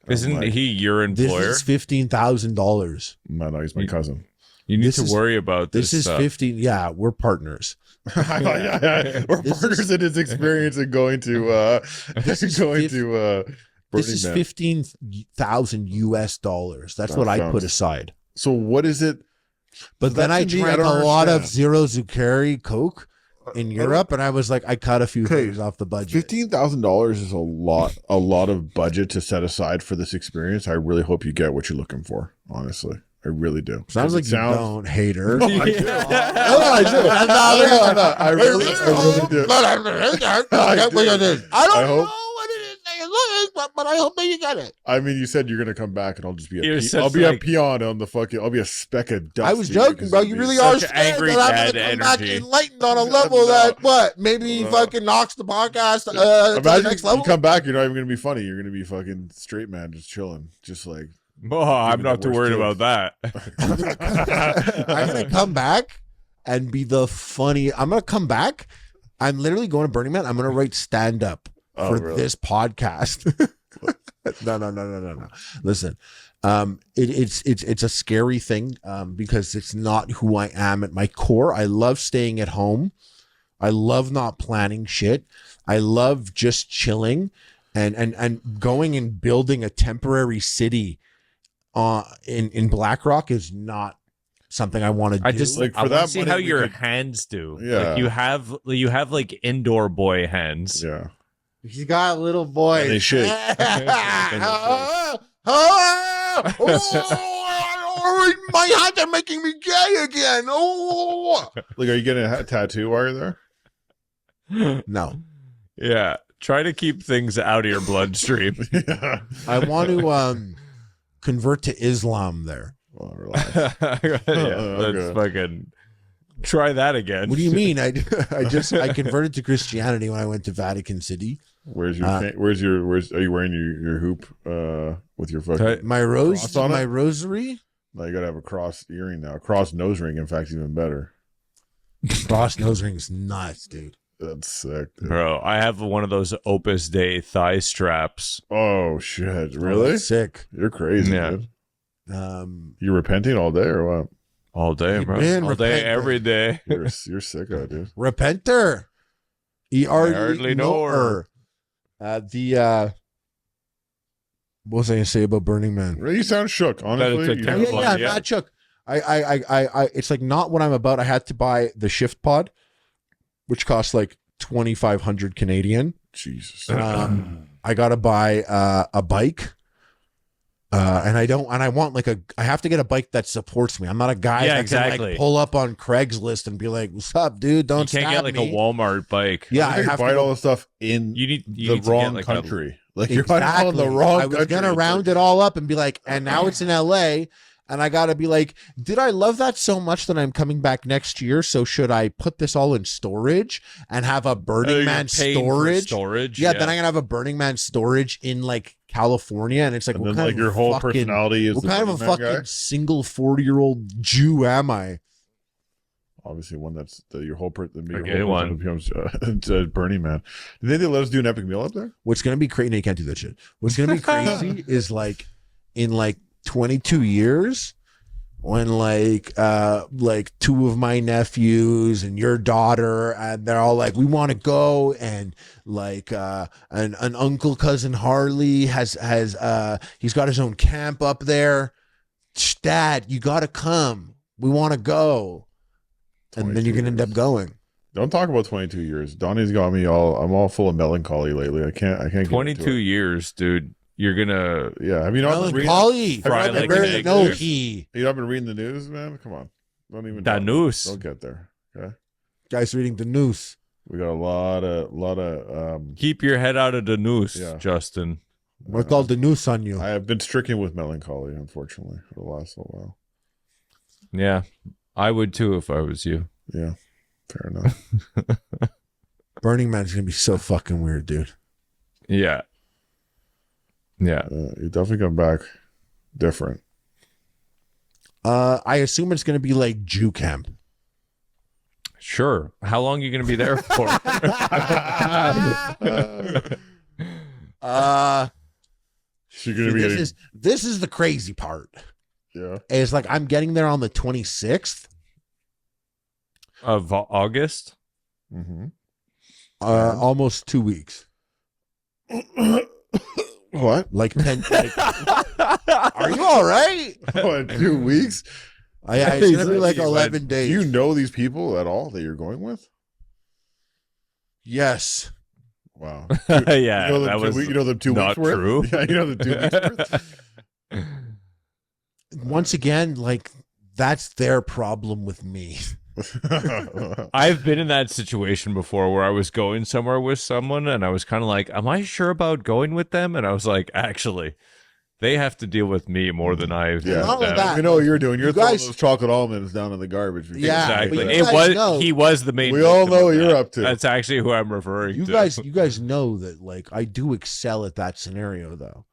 Isn't like, he your This employer? is $15,000. no, he's my cousin. You need this to is- worry about this. This is stuff. 15. Yeah, we're partners. Yeah. We're This partners is- in his experience in going to This is going fif- to This Burning is Man. 15,000 US dollars. That's That what I sounds- put aside. So what is it? But then that I to me, I drank a don't lot of understand. Zero Zuccheri Coke in Europe, and I was like, I cut a few Okay, things off the budget. $15,000 is a lot of budget to set aside for this experience. I really hope you get what you're looking for. Honestly, I really do. Sounds like It you don't, hater. No, I do. Yeah. No, I do. No, I really do. I don't I hope- know what it is that you look, but I hope that you get it. I mean, you said you're gonna come back, and I'll just be You're I'll such, be like- a peon on the fucking. I'll be a speck of dust. I was to you joking, because bro. of You these. really Such are an scared angry that I'm dad gonna come back energy. enlightened on a level No. that what maybe No. fucking knocks the podcast to the Imagine next you level. come back, you're not even gonna be funny. You're gonna be fucking straight man, just chilling, just like. Oh, I'm Even not the too worst worried about jokes. that. I'm gonna come back and be the funny. I'm gonna come back. I'm literally going to Burning Man. I'm gonna write stand up Oh, for really? this podcast. No. Listen, it's a scary thing because it's not who I am at my core. I love staying at home. I love not planning shit. I love just chilling and going and building a temporary city in Black is not something I want to do. I just Like, like for I want that to see money, how we your could- hands do. Yeah. Like you have like indoor boy hands. Yeah. He's got little boys. And they shake. My hands are making me gay again. Oh. Like, are you getting a tattoo while you're there? No, Yeah. Try to keep things out of your bloodstream. Yeah. I want to convert to Islam there. Well, relax. Yeah, let's Okay. fucking try that again. What do you mean? I converted to Christianity when I went to Vatican City. Where's your? Are you wearing your hoop? With your fucking. My Cross on it? rosary, No, you gotta have a cross earring now. A cross nose ring, in fact, even better. cross nose ring's nuts, dude. That's sick, dude. Bro, I have one of those Opus Dei thigh straps. Oh shit! Oh, Really? that's sick. You're crazy, Yeah. dude. Um, You repenting all day or what? All day, bro. Man, All day, repent, every day. You're sicko, dude. repenter. hardly know her. What was I gonna say about Burning Man? You sound shook, honestly. it's a You terrible sound- Yeah, yeah. not Chuck. I it's like not what I'm about. I had to buy the shift pod, which costs like 2,500 Canadian. Jesus. I gotta buy a bike. And I want like I have to get a bike that supports me. I'm not a guy Yeah, that can exactly. like pull up on Craigslist and be like, "What's up, dude? You Don't can't stab get like me." a Walmart bike. Yeah, I I have to buy go- all the stuff in You need the to get, wrong like, country. Like you're buying all in Exactly. the wrong I was country. gonna It's round like- it all up and be like, and now it's in LA, and I gotta be like, did I love that so much that I'm coming back next year? So should I put this all in storage and have a Burning You're Man paying for storage? storage. Yeah, then I'm gonna have a Burning Man storage in like California, and it's like, And what then kind like of your whole fucking, personality is what the kind of a Burning Man fucking guy? single 40-year-old Jew am I? Obviously, one that's your whole your Okay, whole one. becomes Burning Man. Did they let us do an epic meal up there? What's gonna be crazy? No, you can't do that shit. What's gonna be crazy is like in like 22 years, when like two of my nephews and your daughter, and they're all like, we want to go, and like an uncle cousin Harley has he's got his own camp up there. Dad, you gotta come. We want to go. And then you're gonna end up going. Don't talk about 22 years. Donnie's got me all. I'm all full of melancholy lately. I can't. 22 years, dude. You're gonna. Yeah. Have you not been reading? Melancholy. Fry like an egg, No, dude. he. You not been reading the news, man? Come on. Don't even. That news. Don't get there. Okay. Guys reading the news. We got a lot of. Keep your head out of the noose, Yeah. Justin. What called the noose on you? I have been stricken with melancholy, unfortunately, for the last little while. Yeah, I would too if I was you. Yeah. Fair enough. Burning Man's gonna be so fucking weird, dude. Yeah. Yeah. You definitely come back different. I assume it's gonna be like Jew camp. Sure. How long are you going to be there for? She's gonna be getting. This is the crazy part. Yeah. It's like I'm getting there on the 26th. Of August? Mm-hmm. Almost 2 weeks. What? Like 10. Are you all right? What, 2 weeks? It's gonna be like 11 Do days. you know these people at all that you're going with? Yes. Wow. Yeah, You know them that was you know them 2 not weeks worth? true. Yeah, you know the 2 weeks worth. Once again, like that's their problem with me. I've been in that situation before where I was going somewhere with someone and I was kind of like, am I sure about going with them? And I was like, actually, they have to deal with me more than I Yeah. Not only them. that, You know what you're doing. You're You throwing guys- those chocolate almonds down in the garbage. Yeah, Exactly. but you It guys was know- he was the main We all victim know of what you're that. up to. That's actually who I'm referring You to. guys know that like I do excel at that scenario though.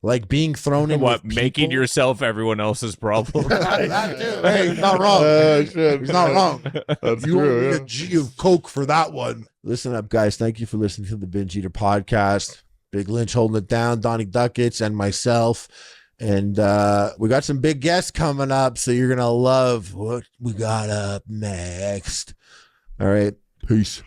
Like being thrown in What, with making people- yourself everyone else's problem? That too. Hey, he's not wrong. Shit. He's not wrong. That's You owe true. me Yeah. a G of Coke for that one. Listen up, guys. Thank you for listening to the Binge Eater podcast. Big Lynch holding it down, Donnie Duckets, and myself. And we got some big guests coming up, so you're gonna love what we got up next. All right. Peace.